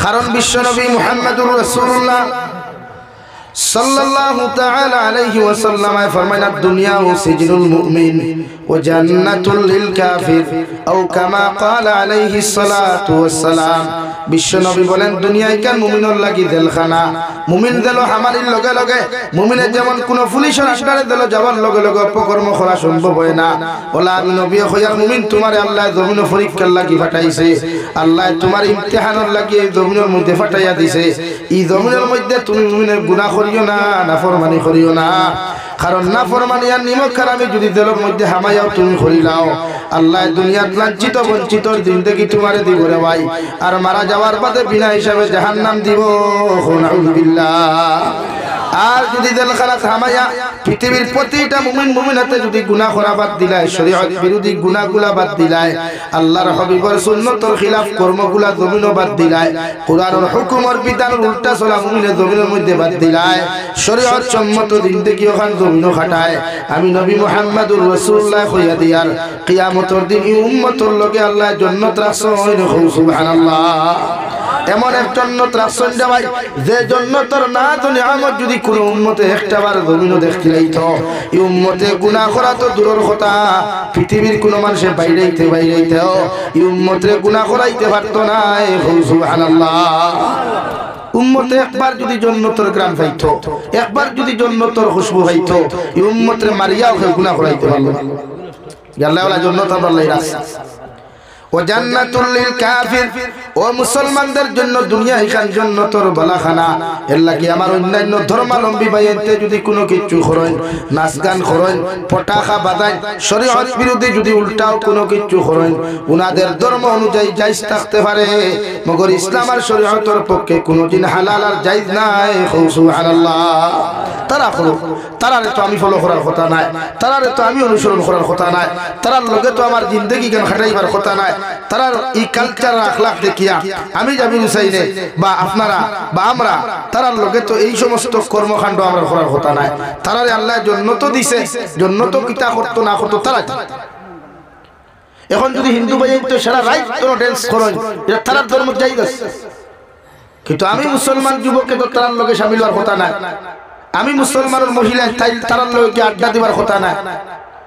কারণ বিশ্বনবী মুহাম্মদুর রাসূলুল্লাহ সাল্লাল্লাহু তাআলা আলাইহি ওয়াসাল্লাম ফরমায়া দুনিয়া ও সিজনুল মুমিন ও জান্নাতুল লিল কাফির আও কামা ক্বালা আলাইহি সালাতু ওয়াসসালাম। বিশ্বনবী বলেন দুনিয়ায় কান মুমিনের লাগি জেলখানা। মুমিন দেল হামারির লগে লগে মুমিনের যেমন কোন পুলিশের আশকারে দেল যাবার লগে লগে অপকর্ম করা সম্ভব হয় না। ওলা আমি নবী হইয়া মুমিন তোমারে আল্লাহ জমিন পরীক্ষার লাগি পাঠাইছে। আল্লাহ তোমার ইমতিহানের লাগি এই জমিনের মধ্যে পাঠাইয়া দিছে। এই জমিনের মধ্যে তুমি মুমিনের গুনাহ করিও না, নাফরমানি করিও না। কারণ নাফরমানি আর নিমক খারামি যদি দেলের মধ্যে হামাইয়াও তুমি করিলাও, আল্লাহ দুনিয়াত লাঞ্ছিত বঞ্চিত জিন্দেগি তোমারে দিব রে ভাই। আর মারা যাওয়ার পথে বিনা হিসাবে জাহান্নাম দিব। নাউযুবিল্লাহ। আর যদি দিল খারাপ হামাইয়া পৃথিবীর প্রতিটা মুমিন মুমিনাতে যদি গুনাহ করা বাদ দিলায়, শরীয়ত বিরোধী গুনাহগুলা বাদ দিলায়, আল্লাহর হাবিবের সুন্নতের খিলাফ কর্মগুলা জমিনও বাদ দিলায়, কুরআনের হুকুমের বিধানের উল্টা চলা মুমিনের জমিনের মধ্যে বাদ দিলায়, শরীয়ত সম্মত জিন্দেগি ওখান জমিনও খাটায়, আমি নবী মুহাম্মদুর রাসূলুল্লাহ কইয়া দিয়ার কিয়ামতের দিন এই উম্মতের লগে আল্লাহ জান্নাত রাখছেন। সুবহানাল্লাহ। এমন এক জান্নাত রাখছেন ভাই, যে জান্নাতের নাত নিয়ামত যদি কোন উম্মতে একটাবার জমিনও দেখতে লাইতো, এই উম্মতে গুনাহ করা তো দূরের কথা, পৃথিবীর কোন মানুষে বাইরেইতে এই উম্মতে গুনাহ করাইতে পারতো না। সুবহানাল্লাহ। উম্মতে একবার যদি জান্নাতের গ্রাম পাইতো, একবার যদি জান্নাতের খুশবু পাইতো, এই উম্মতে মারিয়াও গুনাহ করাইতে পারলো না। আল্লাহ ওয়ালা জান্নাত আল্লাহ রাখছে। ও জান্নাতুল লিল কাফির, ও মুসলমানদের জন্য দুনিয়া এখান জান্নাতের বালাখানা। এর লাগি আমার অন্যান্য ধর্মাবলম্বী ভাইতে যদি কোনো কিছু করেন, নাচ গান করেন, পটাখা বাজায়, শরীয়ত বিরোধী যদি উল্টাও কোনো কিছু করেন, উনাদের ধর্ম অনুযায়ী জায়েজ থাকতে পারে, মগর ইসলাম আর শরীয়তের পক্ষে কোনোদিন হালাল আর জায়েজ নাই। সুবহানাল্লাহ। তারা হলো, তারারে তো আমি ফলো করার কথা নাই, তারারে তো আমি অনুসরণ করার কথা নাই, তারার লগে তো আমার জিন্দেগি জ্ঞান খাটাইবার কথা নাই। তারার এই কালচার আখলাক দেখিয়া আমি জামিল হুসাইনে বা আপনারা বা আমরা তারার লগে তো এই সমস্ত কর্মকাণ্ড আমরা করার কথা নাই। তারারে আল্লাহ জান্নাত দিছে, জান্নাত কিতা করতো না করতো তারা। এখন যদি হিন্দু ভাই তো সারা রাত কোনো ডান্স করেন, এটা তারার ধর্ম জায়েজ আছে, কিন্তু আমি মুসলমান যুবককে তো তারার লগে শামিল হওয়ার কথা নাই। আমি মুসলমানের মহিলা তারার লগে আড্ডা দিবার কথা নাই,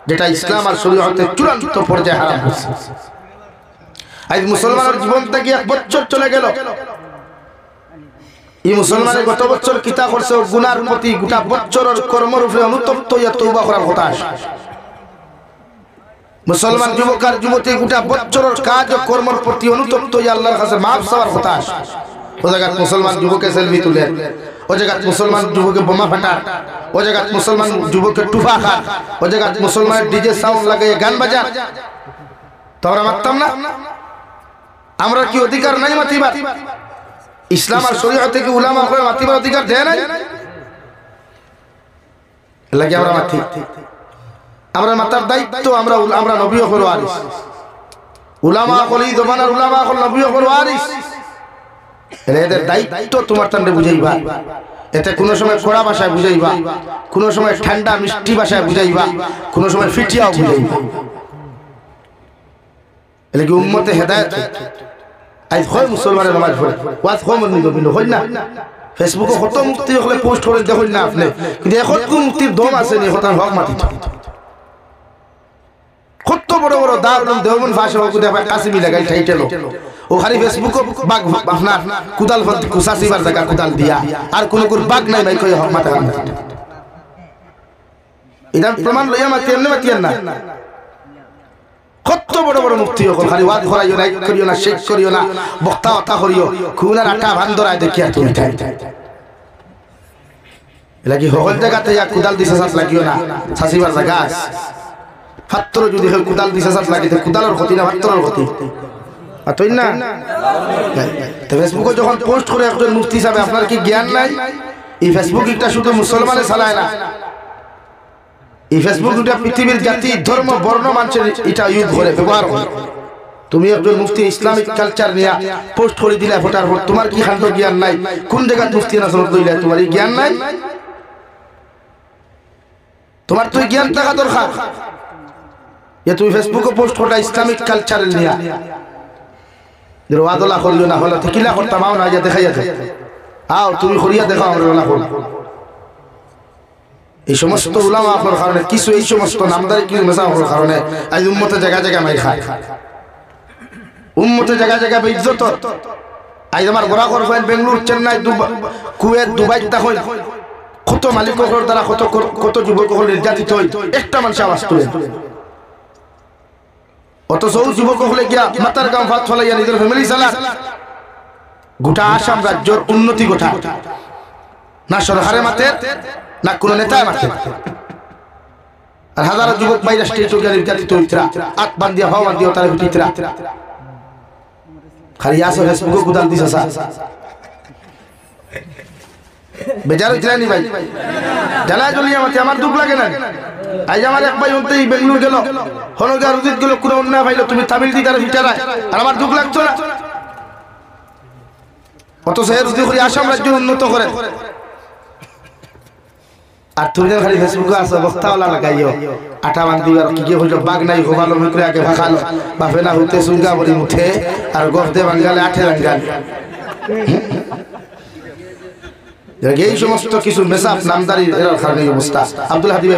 যেটা ইসলাম আর শরীয়তের চূড়ান্ত পর্যায়ে হারাম হয়েছে। আজ মুসলমানের জীবন থেকে 1 বছর চলে গেল, এই মুসলমানের গত বছর কিতা করছে গুনার প্রতি গোটা বছরের কর্মের উপরে অনুতপ্ত হইয়া তওবা করার কথা। মুসলমান যুবক আর যুবতী গোটা বছরের কাজ ও কর্মের প্রতি অনুতপ্ত হইয়া আল্লাহর কাছে মাফ চাওয়ার কথা। ও জায়গায় মুসলমান যুবকে সেলফি তুলে, ও জায়গায় মুসলমান যুবকে বোমা ফাটা, ও জায়গায় মুসলমান যুবকে টুফা খান, ও জায়গায় মুসলমানের ডিজে সাউন্ড লাগাইয়া গান বাজান। তো আমরা মানতাম না? আমরা কি অধিকার নাই মাতিবার? ইসলাম আর শরীয়ত থেকে উলামা করে মাতিবার অধিকার দেয় নাই? লাগে আমরা মাতি, আমরা মাতার দায়িত্ব, আমরা নবী হল ওয়ারিস, উলামা হল এই জমানার উলামা হল নবী হল ওয়ারিস। এদের দায়িত্ব তোমার তান্ডে বুঝাইবা, এতে কোনো সময় কড়া ভাষায় বুঝাইবা, কোনো সময় ঠান্ডা মিষ্টি ভাষায় বুঝাইবা, কোনো সময় ফিটিয়াও বুঝাইবা। এলে কি উম্মতে হেদায়েত আজ হয় মুসলমানের নামাজ পড়ে ওয়াজ কম কিন্তু হয় না। ফেসবুকে কত মুক্তি হলে পোস্ট করে দেখুন না আপনি, কিন্তু এখন কোন মুক্তির দম আছে নি হতান হক মাটি কত বড় বড় দারুন দেওবন ভাষা হোক দেখা কাশিমি লাগাই টাইটেল ও খালি ফেসবুকে বাগ আপনার কুদাল কুসাসিবার জায়গা কুদাল দিয়া আর কোন বাগ নাই ভাই কই হক মাথা এটা প্রমাণ লইয়া মাতিয়েন না। কত বড় বড় মুক্তি হল খালি ওয়াজ করাইও না, করিও না, শেখ করিও না, বক্তা অতা করিও, খুনার আটা ভান্দরায় দেখিয়া তুমি তাই লাগি হল জায়গাতে কুদাল দিছে সাত লাগিও না, শাসিবার জায়গা ফাত্তর যদি হয় কুদাল দিছে সাত লাগিতে কুদালের ক্ষতি না ফাত্তরের ক্ষতি তুই না। ফেসবুকে যখন পোস্ট করে একজন মুফতি হিসাবে আপনার কি জ্ঞান নাই? এই ফেসবুক একটা শুধু মুসলমানে চালায় না, এই ফেসবুক দুটা পৃথিবীর জাতি ধর্ম বর্ণ মানুষের এটা ইউজ করে ব্যবহার করে। তুমি একজন মুফতি ইসলামিক কালচার নিয়ে পোস্ট করে দিলে ফোটার পর তোমার কি খান্ত জ্ঞান নাই? কোন জায়গায় মুফতি নাসরত দিলে তোমার এই জ্ঞান নাই? তোমার তো জ্ঞান থাকা দরকার যে তুমি ফেসবুকে পোস্ট করা ইসলামিক কালচার নিয়ে ওয়াদলা করিও না হলে কিলা করতাম আও না যা দেখাইয়া দে আও তুমি করিয়া দেখাও আমরা ওলা করি এই সমস্ত উলামা আপনার কারণে কিছু এই সমস্ত নামদারি কিছু মেসা আপনার কারণে আজ উম্মতে জায়গা জায়গা মাই খায় উম্মতে জায়গা জায়গা বেইজ্জত আজ আমার গোড়া করবেন বেঙ্গলুর চেন্নাই কুয়েত দুবাই তখন কত মালিকর দ্বারা কত কত যুবক নির্যাতিত হই একটা মানুষ আওয়াজ তুলে অথচ যুবক হলে গিয়া মাতার গাম ভাত ফলাইয়া নিজের ফ্যামিলি চালা গোটা আসাম রাজ্যের উন্নতি গোটা না সরকারের মাঠে না কোন নেতার মাঠে আর হাজারো যুবক বাইরে স্টেজ গিয়া নির্যাতিত হইতরা আত বান্ধিয়া ভাও বান্ধিয়া তারা ভিটিতরা খালি আসো ফেসবুকে গুদাল দিছ বেজার হইতরা নি ভাই জানা জলিয়া মাতে আমার দুঃখ লাগে না আজ আমার এক ভাই অন্তই বেঙ্গলুর গেল হনগা রুজিত গেল কোন অন্যায় ভাইলো তুমি তামিল দি তারা ভিটারা আর আমার দুঃখ লাগতো না অত সে রুজি করে আসাম রাজ্য উন্নত করে আর তুমি খালি ফেসবুকে আসো বক্তাওয়ালা লাগাইও আটা বান্ধিবার কি হইল বাঘ নাই গোবালো মুখরে আগে ভাখালো বাপে না হইতে সুঙ্গা বলি মুঠে আর গফদে বাঙ্গালে আঠে বাঙ্গালে এই সমস্ত কিছু মেসাব নামদারি এর কারণে অবস্থা আব্দুল হাদিবে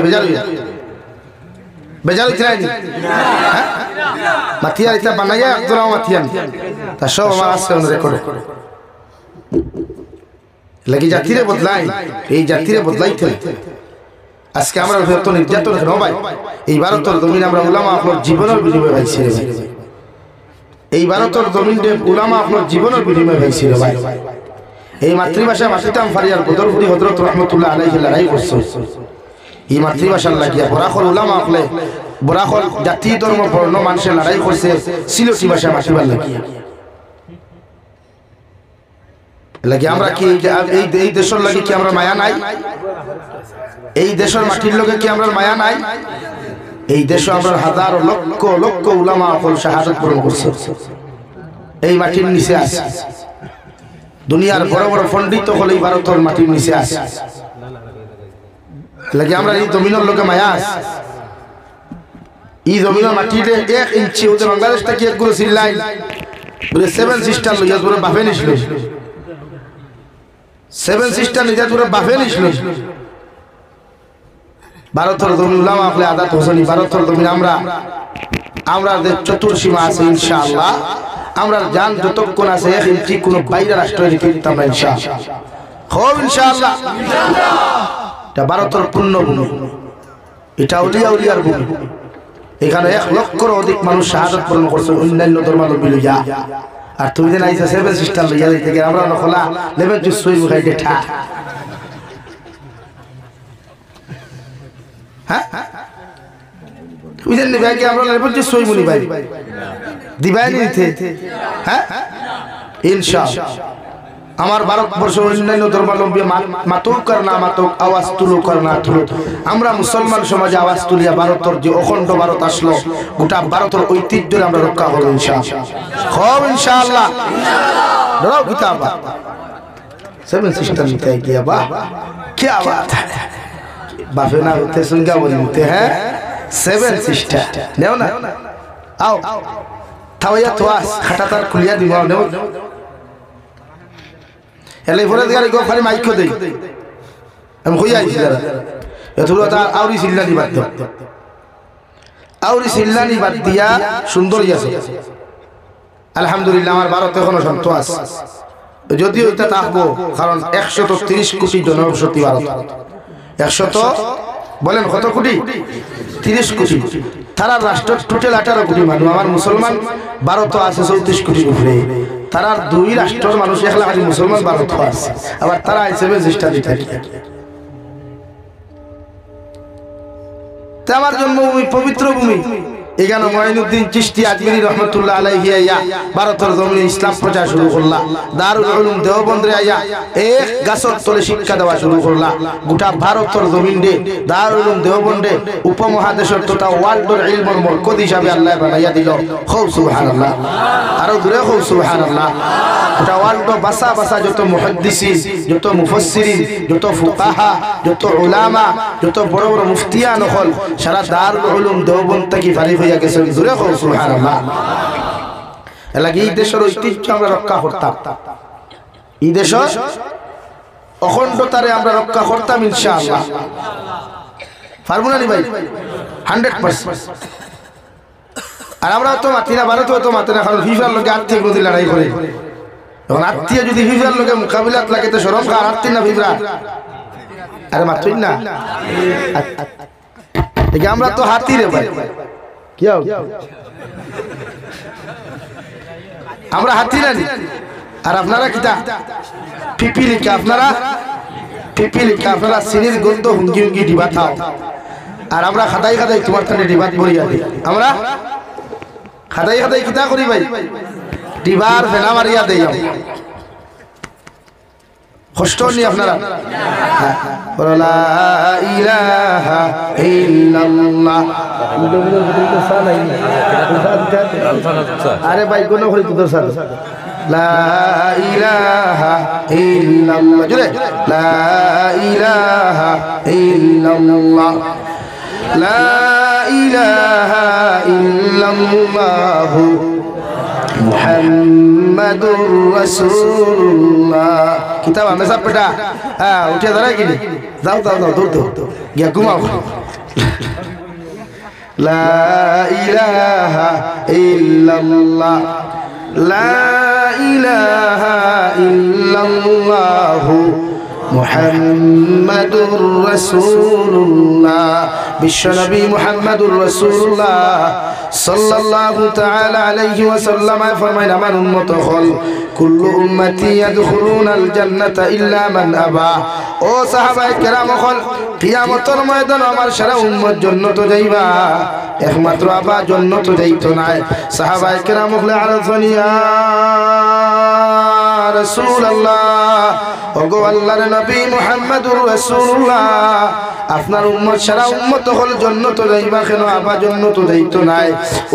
বেজার হইতে নাই হ্যাঁ মাথিয়া এটা বানাইয়া আব্দুল মাথিয়ান তা সব আমার আছে অন রেকর্ড লাগি জাতিরে বদলাই এই জাতিরে বদলাইতে আজকে আমরা যত নির্যাতন কেন ভাই এই ভারতের জমিন আমরা উলামা আপনার জীবনের বিনিময়ে পাইছি রে ভাই এই ভারতের জমিনে উলামা আপনার জীবনের বিনিময়ে পাইছি রে ভাই এই মাতৃভাষা মাসিতাম ফারিয়ার বদরপুরি হযরত রাহমাতুল্লাহ আলাইহি লড়াই করছে এই মাতৃভাষার লাগিয়া বরাখল উলামা আপলে বরাখল জাতি ধর্ম বর্ণ মানুষের লড়াই করছে সিলেটি ভাষা মাসিবার লাগিয়া লাগি আমরা কি এই দেশের লাগি কি আমরা মায়া নাই এই দেশের মাটির লগে কি আমরা মায়া নাই এই দেশে আমরা হাজার লক্ষ লক্ষ উলামা আপল শাহাদাত বরণ করছে এই মাটির নিচে আছে দুনিয়ার বড় বড় পণ্ডিত হলে ভারতের মাটির নিচে আছে লাগে আমরা এই জমিনের লোকে মায়া আছে এই জমিনের মাটিতে 1 ইঞ্চি ওদের বাংলাদেশ থেকে এক গুলো সিল্লাই বলে 7 সিস্টার লইয়া পুরো বাফে নিছিল 7 সিস্টার নিজে পুরো বাফে নিছিল ভারতের জমি উলামা আপনি আদাত হোসেনি ভারতের জমি আমরা চতুর্সীমা আছে ইনশাআল্লাহ আমরা জান যতক্ষণ আছে 1 ইঞ্চি কোন বাইরে রাষ্ট্রে রেখে দিতাম না ইনশাআল্লাহ খুব ইনশাআল্লাহ এটা ভারতের পুণ্যভূমি এটা উলিয়ার ভূমি এখানে 1 লক্ষের অধিক মানুষ শাহাদাত বরণ করছে অন্যান্য ধর্মাবলম্বী লইয়া আর তুমি যে নাইছা 7 সিস্টার লইয়া থেকে আমরা নখলা লেবেন জুস সই মুখাই দেখা হ্যাঁ তুমি জানেন ভাই কি আমরা লেবেন জুস সই মুনি ভাই দিবাই নিতে হ্যাঁ ইনশাআল্লাহ আমার ভারতবর্ষ অন্যান্য ধর্মাবলম্বী মাতুক করনা মাতুক আওয়াজ তুলো করনা তুলো আমরা মুসলমান সমাজে আওয়াজ তুলিয়া ভারতের যে অখণ্ড ভারত আসলো গোটা ভারতের ঐতিহ্য আমরা রক্ষা করব ইনশাআল্লাহ খুব ইনশাআল্লাহ ধরো কিতাব 7 সিস্টার নিতে গিয়া বাহ কি বাত है বাফে না হতে সুঙ্গা বলতে হ্যাঁ 7 সিস্টার নেও না আও তাওয়া তোয়াস খাটাতার খুলিয়া দিবা নেও এলে ফরে দিগারি গো খালি মাইকো দেই আমি কই আইছি দাদা এতুলো তা আউরি সিল্লানি বাদ দাও আউরি সিল্লানি বাদ দিয়া সুন্দর আছে আলহামদুলিল্লাহ আমার ভারতে এখনো সন্ত আছে যদিও এটা থাকবো কারণ 130 কোটি জনবসতি ভারত 100 বলেন কত কোটি 30 কোটি তারা রাষ্ট্র টোটাল 18 কোটি মানুষ আমার মুসলমান ভারত আছে 34 কোটির উপরে তারার 2 রাষ্ট্রের মানুষ একলা খালি মুসলমান ভারত আছে আবার তারা হিসেবে চেষ্টা দিতে থাকে তা আমার জন্মভূমি পবিত্র ভূমি এখানে মঈনুদ্দিন চিশতি আজমিরি রহমাতুল্লাহ আলাইহি আইয়া ভারতের জমিনে ইসলাম প্রচার শুরু করলা দারুল উলুম দেওবন্দে আইয়া এক গাছর তলে শিক্ষা দেওয়া শুরু করলা গোটা ভারতের জমিনে দারুল উলুম দেওবন্দে উপমহাদেশের তথা ওয়ার্ল্ডের ইলমের মরকজ হিসাবে আল্লাহ বানাইয়া দিল খুব সুবহানাল্লাহ আরো দূরে খুব সুবহানাল্লাহ গোটা ওয়ার্ল্ড বাসা বাসা যত মুহাদ্দিসিন যত মুফাসসিরিন যত ফুকাহা যত উলামা যত বড় বড় মুফতিয়ান হল সারা দারুল উলুম দেওবন্দ থেকে ফারিক হইয়া গেছে দূরে খুব সুবহানাল্লাহ এলাকি এই দেশের ঐতিহ্য আমরা রক্ষা করতাম, এই দেশের অখণ্ডতারে আমরা রক্ষা করতাম ইনশাআল্লাহ। পারবো না নি ভাই? 100%। আর আমরা তো মাতি না, ভারত তো মাতি না, কারণ ফিফার লোকে আর্থিক নদী লড়াই করে। এখন আত্মীয় যদি ফিফার লোকে মোকাবিলাত লাগে তো সরম কার আর্থিক না ফিফরা? আরে মাতুই না, দেখি আমরা তো হাতি রে ভাই, কি আমরা হাতি না নি? আর আপনারা কিতা পিপিলিকা, আপনারা পিপিলিকা, আপনারা সিনির গন্ধ হুঙ্গি হুঙ্গি ডিবা খাও, আর আমরা খাদাই খাদাই তোমার তানে ডিবাত বলিয়া দিই। আমরা খাদাই খাদাই কিতা করি ভাই? ডিবার ফেনা মারিয়া দেই। কষ্ট নি আপনারা? লা ইলাহা ইল্লাল্লাহ। আরে ভাই কোন হরি তোর সাথে লা ইলাহা ইল্লাল্লাহ, জুড়ে লা ইলাহা ইল্লাল্লাহ, লা ইলাহা ইল্লাল্লাহু মুহাম্মাদুর রাসূলুল্লাহ। কিতাব আমি সব বেটা হ্যাঁ উঠে দাঁড়ায় কি? যাও যাও যাও, দৌড় দৌড় গিয়া ঘুমাও। লা ইলাহা ইল্লাল্লাহ, লা ইলাহা ইল্লাল্লাহু মুহাম্মাদুর রাসূলুল্লাহ। বিশ্বনবী মুহাম্মাদুর রাসূলুল্লাহ সাল্লাল্লাহু তাআলা আলাইহি ওয়াসাল্লাম ফরমায়, আমার উম্মত হল কুল্লু উম্মতি ইয়াদখুলুনাল জান্নাতা ইল্লা মান আবা। ও সাহাবায়ে কেরাম হল, কিয়ামতের ময়দানে আমার সারা উম্মত জান্নাত যাইবা, একমাত্র আবা জান্নাত যাইতো না। সাহাবায়ে কেরাম হল আরফানি ইয়া রাসূলুল্লাহ, ওগো আল্লাহর নবী মুহাম্মাদুর রাসূলুল্লাহ, আপনার উম্মত সারা উম্মত হল জান্নাত যাইবা, কেন আবা জান্নাত যাইতো না?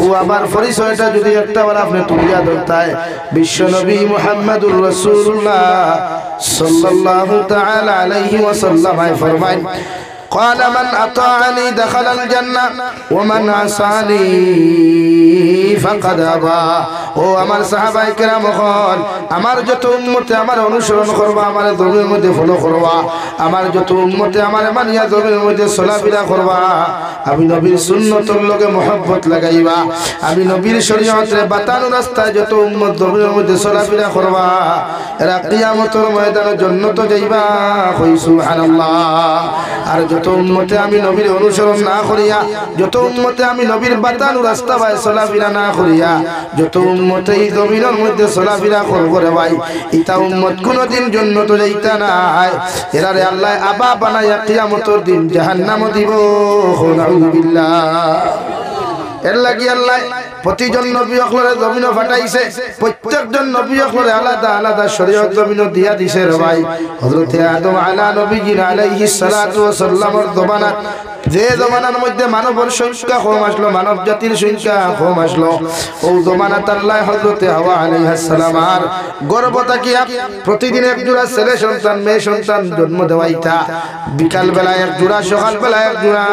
ও আবার পরিচয়টা যদি একটা বার আপনি তুলিয়া ধরতায়, বিশ্বনবী মুহাম্মাদুর রাসূলুল্লাহ সাল্লাল্লাহু তাআলা আলাইহি ওয়াসাল্লাম ফরমায়, قال من أطاعني دخل الجنة ومن عصاني فقد أبى। ও আমার সাহাবায়ে কেরাম হল, আমার যত উম্মতে আমার অনুসরণ করবা, আমার ধর্মের মধ্যে ফলো করবা, আমার যত উম্মতে আমার মানিয়া ধর্মের মধ্যে চলাফেরা করবা, আমি নবীর সুন্নতের লগে মহব্বত লাগাইবা, আমি নবীর শরীয়তের বাতানো রাস্তায় যত উম্মত ধর্মের মধ্যে চলাফেরা করবা, এরা কিয়ামতের ময়দানে জান্নাতে যাইবা। কই সুবহানাল্লাহ। আর যত উম্মতে আমি নবীর অনুসরণ না করিয়া, যত উম্মতে আমি নবীর বাতানো রাস্তা বাই চলাফেরা না করিয়া, যত উম্মতে এই জমিনের মধ্যে চলাফেরা করব রে ভাই, ইতা উম্মত কোনদিন জান্নাতে যাইতা নাই। এরারে আল্লাহ আবা বানায়া কিয়ামতের দিন জাহান্নামে দিব। নাউযুবিল্লাহ। এর লাগি আল্লাহ প্রতিজন নবী অকলরে জমিন ফাটাইছে, প্রত্যেকজন নবী অকলরে আলাদা আলাদা শরীয়ত জমিন দিয়া দিছে রে ভাই। হযরতে আদম আলা নবীজিন আলাইহিস সালাতু ওয়াস সালামের জমানা, যে জমানার মধ্যে মানবের সংখ্যা কম আসলো, মানব জাতির সংখ্যা কম আসলো, ও জমানাত আল্লাহ হযরতে হাওয়া আলাইহিস সালামার গর্ভ থাকিয়া প্রতিদিন এক জোড়া ছেলে সন্তান মেয়ে সন্তান জন্ম দেওয়াইতা। বিকাল বেলা এক জোড়া, সকাল বেলা এক জোড়া,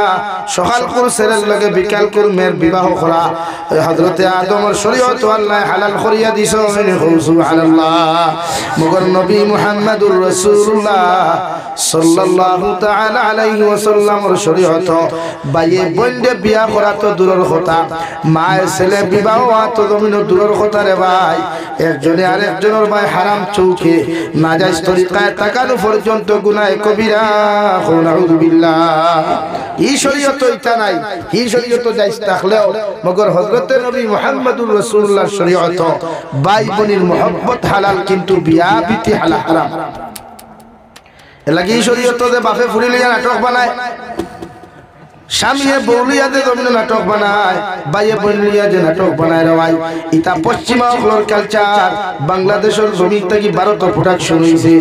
সকাল কোর ছেলের লগে বিকাল কোর মেয়ের বিবাহ করা। হযরতে আদমের শরীয়ত আল্লাহ হালাল করিয়া দিছো। সুবহানাল্লাহ। মগর নবী মুহাম্মাদুর রাসূলুল্লাহ সাল্লাল্লাহু তাআলা আলাইহি ওয়াসাল্লামের শরীয়ত বাইয়ে বন্ধে বিয়া করা তো দূরের কথা, মায়ের ছেলে বিবাহ তো জমিন দূরের কথা রে ভাই। একজনে আরেকজনের ভাই হারাম চৌকে নাজায়েজ তরিকায় তাকানো পর্যন্ত গুনাহ কবিরা। নাউযুবিল্লাহ। এই শরীয়ত ইতা নাই, এই শরীয়ত জায়েজ থাকলেও মগর হযরতে নবী মুহাম্মদুর রাসূলুল্লাহর শরীয়ত ভাই বোনের মহব্বত হালাল, কিন্তু বিয়া বিতি হারাম। এলাকি এই শরীয়ত যে বাপে ফুরিলিয়া নাটক বানায়, স্বামীয়ে বউলিয়া যে জমিনে নাটক বানায়, বাইয়ে বউলিয়া যে নাটক বানায় রে ভাই, ইতা পশ্চিমা অকলর কালচার। বাংলাদেশের জমিন থেকে ভারতের প্রোডাকশন হইছে,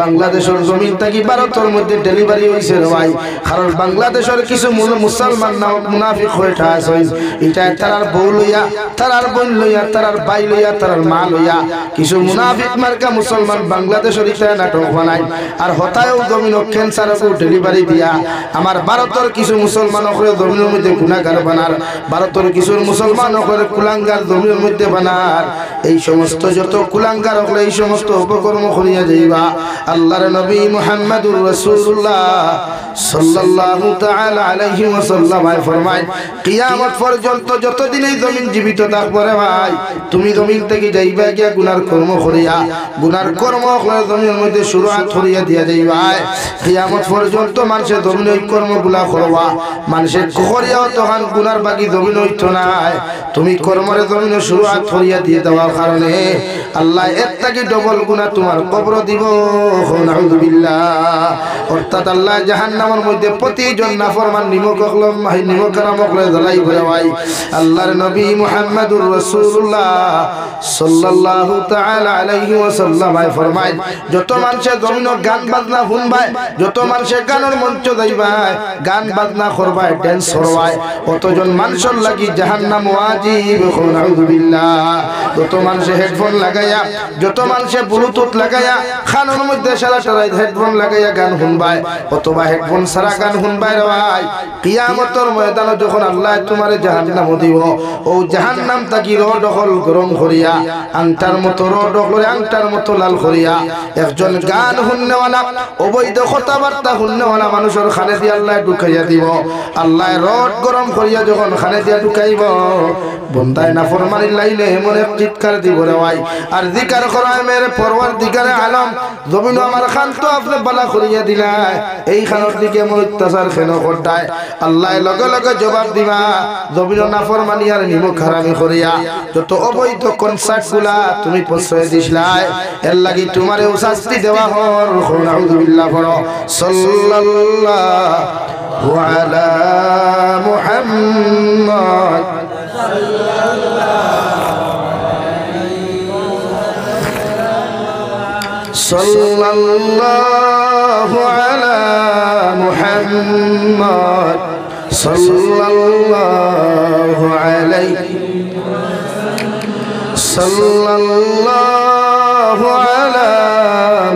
বাংলাদেশের জমিন থেকে ভারতের মধ্যে ডেলিভারি হইছে রে ভাই। কারণ বাংলাদেশের কিছু মুসলমান না মুনাফিক হয়ে ঠাস হইছে, এটা তারার বউ লইয়া, তারার বোন লইয়া, তারার ভাই লইয়া, তারার মা লইয়া কিছু মুনাফিক মার্কা মুসলমান বাংলাদেশের ইটা নাটক বানায়। আর হতায়ও জমিন ক্যান্সারকে ডেলিভারি দিয়া আমার ভারতের কিছু মুসলমান মুসলমান করে জমিনের মধ্যে গুনাহগার বানার, ভারতের কিছু মুসলমান করে কুলাঙ্গার জমিনের মধ্যে বানার, এই সমস্ত যত কুলাঙ্গার হলে এই সমস্ত উপকর্ম করিয়া যাইবা। আল্লাহর নবী মুহাম্মদুর রাসূলুল্লাহ সাল্লাল্লাহু তাআলা আলাইহি ওয়াসাল্লাম ফরমায়, কিয়ামত পর্যন্ত যতদিন এই জমিন জীবিত থাকবে রে ভাই, তুমি জমিন থেকে যাইবা গিয়া গুনার কর্ম করিয়া, গুনার কর্ম করে জমিনের মধ্যে শুরুআত করিয়া দিয়া যাইবা। কিয়ামত পর্যন্ত মানুষের জমিন ওই কর্মগুলা করবা, মানুষের করিয়াও তখন গুনার বাকি জমিন হইতো না। তুমি কর্মরে জমিনে শুরুআত করিয়া দিয়ে দেওয়ার কারণে আল্লাহ এর থেকে ডবল গুনাহ তোমার কবর দিব। নাউযুবিল্লাহ। অর্থাৎ আল্লাহ জাহান্নামের মধ্যে প্রতিজন নাফরমান নিমকরামকলে জ্বালাই করে ভাই। আল্লাহর নবী মুহাম্মদুর রাসূলুল্লাহ সাল্লাল্লাহু তাআলা আলাইহি ওয়াসাল্লাম ফরমায়, যত মানুষে জমিন গান বাজনা শুনবাই, যত মানুষে গানের মঞ্চ যাইবাই, গান বাজনা করবাই, ডান্স করবাই, অতজন মানুষের লাগি জাহান্নাম ওয়াজিব। নাউযুবিল্লাহ। যত মানুষে হেডফোন লাগাইয়া, যত মানুষে ব্লুটুথ লাগাইয়া খানের মধ্যে সারা সারা হেডফোন লাগাইয়া গান শুনবাই, অথবা হেডফোন সারা গান শুনবাই রে ভাই, কিয়ামতের ময়দানে যখন আল্লাহ তোমারে জাহান্নাম দিব, ও জাহান্নাম তাকি র দখল গরম করিয়া, আংটার মতো র দখল আংটার মতো লাল করিয়া, একজন গান শুননেওয়ালা অবৈধ কথাবার্তা শুননেওয়ালা মানুষের খানে দিয়ে আল্লাহ ঢুকাইয়া দিব। আল্লাহ রড গরম করিয়া যখন খানে দিয়া ঢুকাইব, বন্দায় নাফরমানি লাইলে এমন এক চিৎকার দিব রে ভাই, আর জিকার করায় মেরে পরওয়ারদিগারে আলম, জমিন আমার খান তো আপনি বালা করিয়া দিলাই, এই খানের দিকে এমন অত্যাচার কেন করতায়? আল্লাহ লগে লগে জবাব দিবা, জমিন নাফরমানি আর নিমক হারামি করিয়া যত অবৈধ কনসার্ট গুলা তুমি প্রশ্রয় দিসলাই, এর লাগি তোমারেও শাস্তি দেওয়া হর। নাউযুবিল্লাহ। পড়ো সাল্লাল্লাহু আলা মুহাম্মদ সাল্লাল্লাহু আলা মুহাম্মদ সাল্লাল্লাহু আলাইহি সাল্লাল্লাহু আলা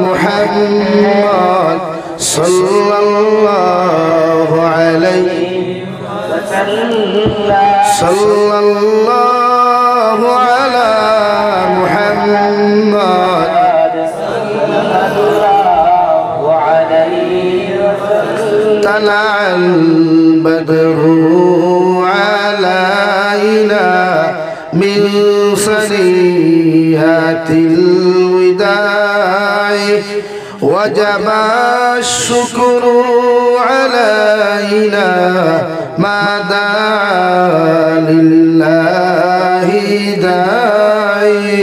মুহাম্মদ সাল্লাল্লাহু আলাইহি সাল্লাল্লাহু আলা মুহাম্মদ তালাল বদরু আলাইনা মিন সনিহাতিল ওয়াদাই وجب الشكر علينا ما دعا لله داعي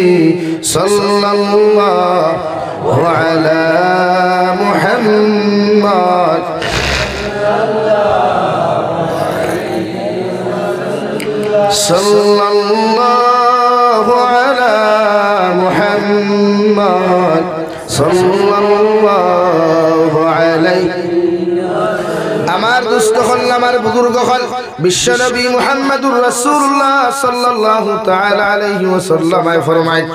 صلى الله على محمد صلى الله على محمد সাল্লাল্লাহু আলাইহি। আমার দুস্থ হল, আমার বুজুর্গ হল, বিশ্বনবী মুহাম্মদুর রাসূলুল্লাহ সাল্লাল্লাহু তাআলা আলাইহি ওয়াসাল্লাম ফরমায়,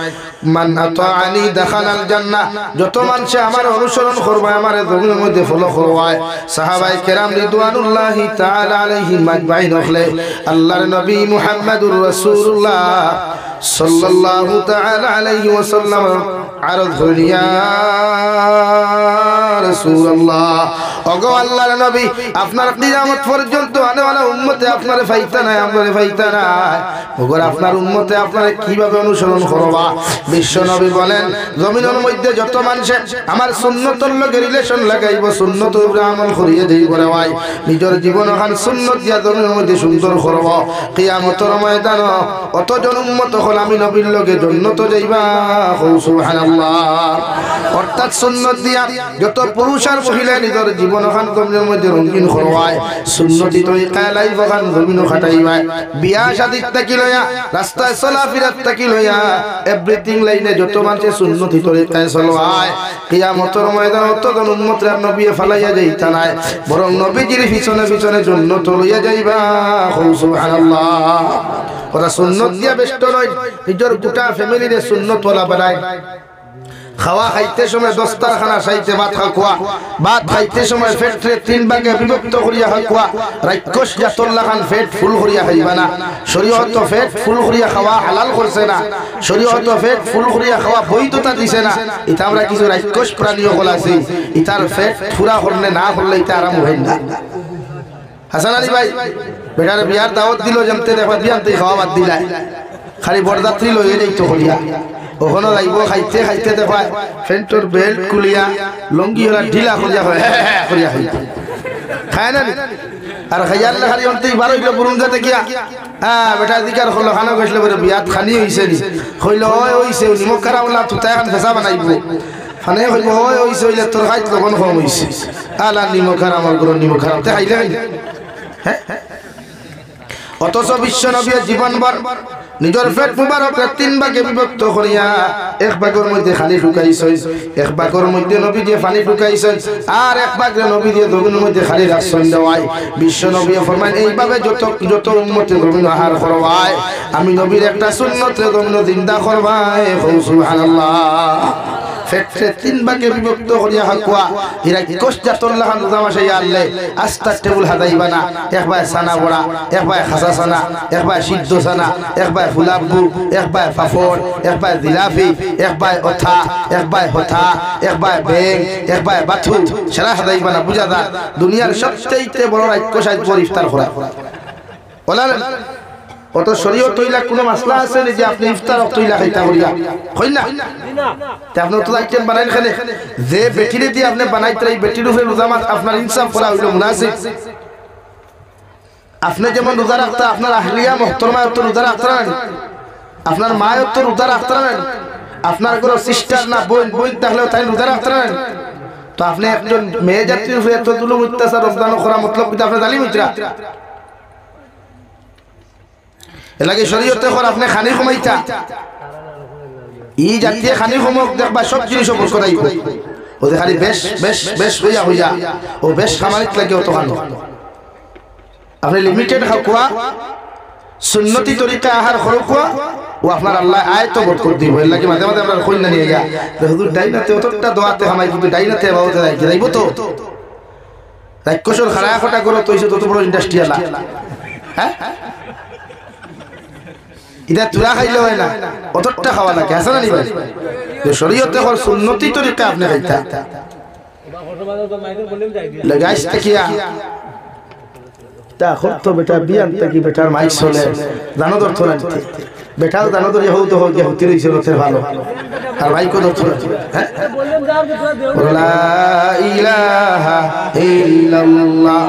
মান আতাআনি দাখালাল জান্নাহ, যত মানুষ আমার অনুসরণ করবে, আমার জমিনের মধ্যে ফলো করবে। সাহাবায়ে কেরাম রিদওয়ানুল্লাহি তাআলা আলাইহিম আজমাইন হলে আল্লাহর নবী মুহাম্মদুর রাসূলুল্লাহ সাল্লাল্লাহু তাআলা আলাইহি ওয়াসাল্লাম আরজ করিয়া, রাসূলুল্লাহ, ওগো আল্লাহর নবী, আপনার কিয়ামত পর্যন্ত আনেওয়ালা উম্মতে আপনারে পাইতা নাই, আপনারে পাইতা নাই, ওগো আপনার উম্মতে আপনারে কিভাবে অনুসরণ করবা? বিশ্ব নবী বলেন, জমিনের মধ্যে যত মানুষ আমার সুন্নতের লগে রিলেশন লাগাইব, সুন্নতের উপরে আমল করিয়ে দেই বলে ভাই, নিজের জীবন ওখান সুন্নত দিয়া জমিনের মধ্যে সুন্দর করব, কিয়ামতের ময়দান অতজন উম্মত হল আমি নবীর লগে জান্নাতে যাইবা। সুবহানাল্লাহ। অর্থাৎ সুন্নত দিয়া যত পুরুষ আর মহিলা নিজের জীবন ওখান জমিনের মধ্যে রঙিন করবায়, সুন্নতি তরিকায় লাইফ ওখান জমিনও খাটাইবায়, বিয়া শাদী থেকে লইয়া রাস্তায় চলাফেরার থেকে লইয়া এভরিথিং লাইনে যত মানুষে সুন্নতি তরিকায় চলবায়, কিয়ামতের ময়দানে অতজন উম্মতরা নবী ফালাইয়া যাইতা নাই, বরং নবীজির পিছনে পিছনে জান্নাতে লইয়া যাইবা। সুবহানাল্লাহ। ওরা সুন্নত দিয়া ব্যস্ত নয়, নিজের গোটা ফ্যামিলিরে সুন্নত ওয়ালা বানায়, খাওয়া খাইতে সময় দস্তারখানা সাইতে ভাত খাওয়া, ভাত খাইতে সময় পেটরে তিন ভাগে বিভক্ত করিয়া খাওয়া। রাক্ষস জাতল্লা খান পেট ফুল করিয়া খাইবা না। শরীয়ত পেট ফুল করিয়া খাওয়া হালাল করছে না, শরীয়ত পেট ফুল করিয়া খাওয়া বৈধতা দিছে না। এটা আমরা কিছু রাক্ষস প্রাণীও বলা আছে, ইতার পেট পুরা করলে না করলে এটা আরাম হয় না। হাসান আলী ভাই বেটার বিয়ার দাওয়াত দিল, জমতে দেখো বিয়াতে খাওয়া বাদ দিলাই, খালি বরযাত্রী লইয়ে যাইতো করিয়া। ওখানে যাইব খাইতে খাইতে দেখায় ফ্যান্টর বেল্ট খুলিয়া লঙ্গি হলা ঢিলা করিয়া করিয়া খায় না। আর খাইয়ার খালি অন্তে বার হইল বুরুঙ্গা দেখিয়া, হ্যাঁ বেটা দিকার হলো খানা গেছিল বলে বিয়াত খানি হইছে নি, হইল ওই হইছে নিমখ খারা ওলা তুতা এখন ফেসা বানাইব, খানে হইব ওই হইছে হইলে তোর খাইত লবণ কম হইছে, আলা নিমখ খারা আমার গরম নিমখ খারা তে খাইলে হ্যাঁ। অথচ বিশ্ব নবীর জীবনভর নিজের পেট মুবারক তিন ভাগে বিভক্ত করিয়া এক ভাগের মধ্যে খালি ঢুকাইছেন, এক ভাগের মধ্যে নবী দিয়ে পানি ঢুকাইছেন, আর এক ভাগে নবী দিয়ে জমিনের মধ্যে খালি রাখছেন দেওয়ায়। বিশ্ব নবী ফরমান এইভাবে যত যত উম্মতে জমিন আহার করবায়, আমি নবীর একটা সুন্নতে জমিন জিন্দা করবায়। সুবহানাল্লাহ। ফেটে তিন ভাগে বিভক্ত করিয়া হাকুয়া এরা কষ্ট জাতল্লাহ রোজামাসে আনলে আস্তা টেবুল হাদাইবা না। একবার সানা বড়া, একবার খাসা সানা, একবার সিদ্ধ সানা, একবার ফুলাব্বু, একবার পাফড়, একবার জিলাপি, একবার ওথা, একবার হথা, একবার বেং, একবার বাথু, সেরা হাদাইবা না। বুঝা দা দুনিয়ার সবচেয়ে বড় রাক্ষসাই ইফতার করা বলা অত শরীয়ত তৈলা কোনো মাসলা আছে যে আপনি ইফতার তৈলা খাইতা করিয়া হই না। তে আপনি তো আইটেম বানাইন খানে যে বেটিরে দিয়ে আপনি বানাইতে এই বেটির উপরে রোজা মাস আপনার ইনসাফ করা হইল মুনাসিব। আপনি যেমন রোজা রাখতা আপনার আহলিয়া মুহতারমা তো রোজা রাখতেন, আপনার মাও তো রোজা রাখতেন, আপনার কোনো সিস্টার না বোন বোন তাহলেও তাই রোজা রাখতেন। তো আপনি একজন মেয়ে জাতির উপরে এত জুলুম অত্যাচার রমজান করা মতলব কি আপনি জালিম হইতরা? এলাকে শরীয়তে কর আপনি খানি কমাইতা ই জাতীয় খানি কমক দেখবা সব জিনিস বস করাইব ও খালি বেশ বেশ বেশ হইয়া হইয়া ও বেশ খামারিত লাগে অত খানো। আপনি লিমিটেড খাওয়া সুন্নতি তরিকা আহার খরকুয়া ও আপনার আল্লাহ আয়ত বট করে দিব। এর লাগে মাঝে মাঝে আমরা কই না নিয়ে গা হুজুর ডাইনাতে অতটা দোয়াতে হামাই কিন্তু ডাইনাতে বাউতে যাই যাইব তো রাক্ষসর খাড়া খটা করো তইছে তত বড় ইন্ডাস্ট্রি আলা। হ্যাঁ ইদা তুলা খাইলে হয় না, অতটা খাওয়া লাগে। হাসান আলী ভাই শরীয়তে হল সুন্নতি তরিকা আপনি খাইতা লাগাইস তাকিয়া তা তো বেটা বিয়ান তাকি বেটার মাইক চলে জানো দর্থ রাখতে বেটাও জানো তো হৌ তো হইয়া হতি রইছে রতে ভালো আর মাইক দর্থ রাখতে। হ্যাঁ লা ইলাহা ইল্লাল্লাহ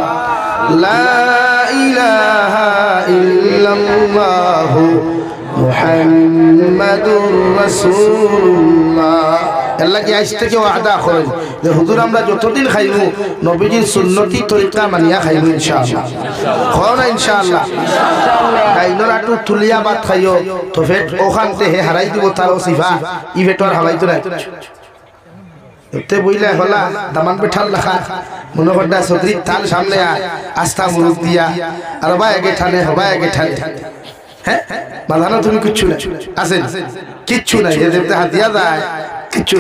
লা ইলাহা ইল্লাল্লাহ মুহাম্মাদুর রাসূলুল্লাহ। আল্লাহ কি আজ থেকে ওয়াদা করেন যে হুজুর আমরা যতদিন খাইমু নবীজির সুন্নতি তরিকা মানিয়া খাইমু ইনশাআল্লাহ। হয় না ইনশাআল্লাহ? ডাইনর আটু তুলিয়া ভাত খাইও তো ফেট ওখানতে হে হারাই দিব তার সিফা ই ফেটর হারাইতো না এতে বইলা হলা দামান পেঠাল রাখা মনে করডা সদরি তাল সামনে আস্থা মুরুক দিয়া আর ভাই আগে ঠানে হবাই আগে ঠানে। হ্যাঁ বাজানো তুমি কিচ্ছু না আছেন কিচ্ছু নাই এদের হাত দিয়া যায় কিচ্ছু।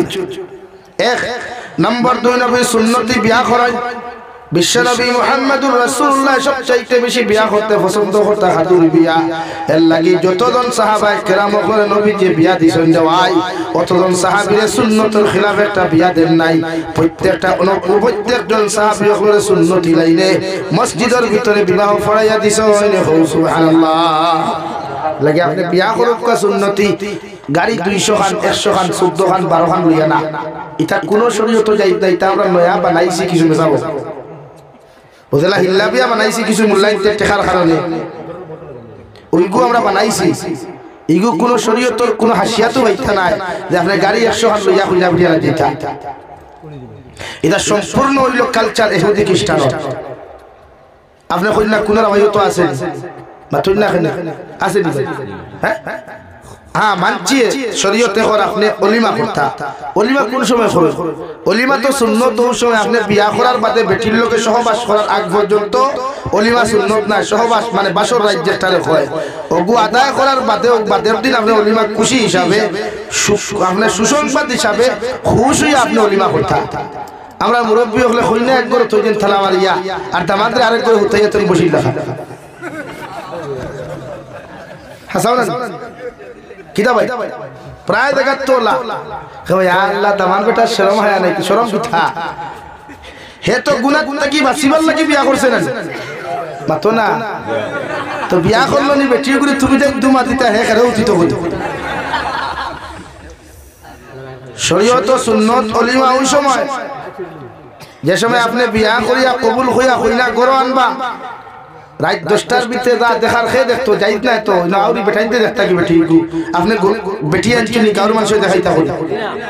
এক নম্বর 2 নবী সুন্নতি বিয়া করাই। বিশ্বনবী মুহাম্মদুর রাসূলুল্লাহ সবচাইতে বেশি বিয়া করতে পছন্দ করতে হাতুর বিয়া। এর লাগি যতজন সাহাবায়ে কেরাম করে নবী যে বিয়া দিছেন দেওয়াই অতজন সাহাবীরে সুন্নতের খিলাফ একটা বিয়া দেন নাই। প্রত্যেকজন সাহাবী করে সুন্নতি লাইনে মসজিদের ভিতরে বিবাহ পড়াইয়া দিছেন। সুবহানাল্লাহ। লাগে আপনি বিয়া করুক কা সুন্নতি গাড়ি 200 খান 100 খান 14 খান 12 খান লইয়া না, এটা কোন শরীয়ত যাইতা এটা আমরা নয়া বানাইছি কিছু মেসাবো বুঝলা হিল্লা বিয়া বানাইছি কিছু মূল্যায়ন টেকার কারণে ওইগু আমরা বানাইছি। ইগু কোন শরীয়তর কোন হাসিয়াতো হইতা নাই যে আপনি গাড়ি 100 খান লইয়া কইরা বিয়া দিতা। এটা সম্পূর্ণ হইল কালচার ইহুদি খ্রিস্টান। আপনি কইনা কোন রায়তো আছে বা তুই না কেন আছে নি? হ্যাঁ হ্যাঁ মানছি শরীয়তে কর আপনি অলিমা করতা অলিমা কোন সময় করবেন অলিমা তো সুন্নত ওই সময় আপনি বিয়া করার বাদে বেটির লোকে সহবাস করার আগ পর্যন্ত অলিমা সুন্নত না সহবাস মানে বাসর রাজ্যের টারে হয় ওগু আদায় করার বাদে বাদের দিন আপনি অলিমা খুশি হিসাবে আপনার সুসংবাদ হিসাবে খুশ হয়ে আপনি অলিমা করতা আমরা মুরব্বী হলে হইনা এক করে তৈরি থালা মারিয়া আর দামাদের আরেক করে হুতাইয়া তুমি বসিয়ে দেখা হাসাও না কিতা ভাই প্রায় দেখা তোলা আল্লাহ দামান বেটা শরম হয় নাকি শরম কিথা হে তো গুনাহ কি বাসিবার লাগি বিয়া করছে না মাতো না তো বিয়া করলো নি বেটি করে তুমি দেখ দুমা দিতা হে করে উঠিত হতো শরীয়ত সুন্নত অলিমা ওই সময় যে সময় আপনি বিয়া করিয়া কবুল হইয়া হইনা গরো আনবা রাত 10টার ভিতরে যা দেখার খেয়ে দেখতো যাইত না তো না আউরি বেটাইতে দেখতা কি বেটি আপনি বেটি আনছি নি গাঁর মানুষ দেখাইতা হই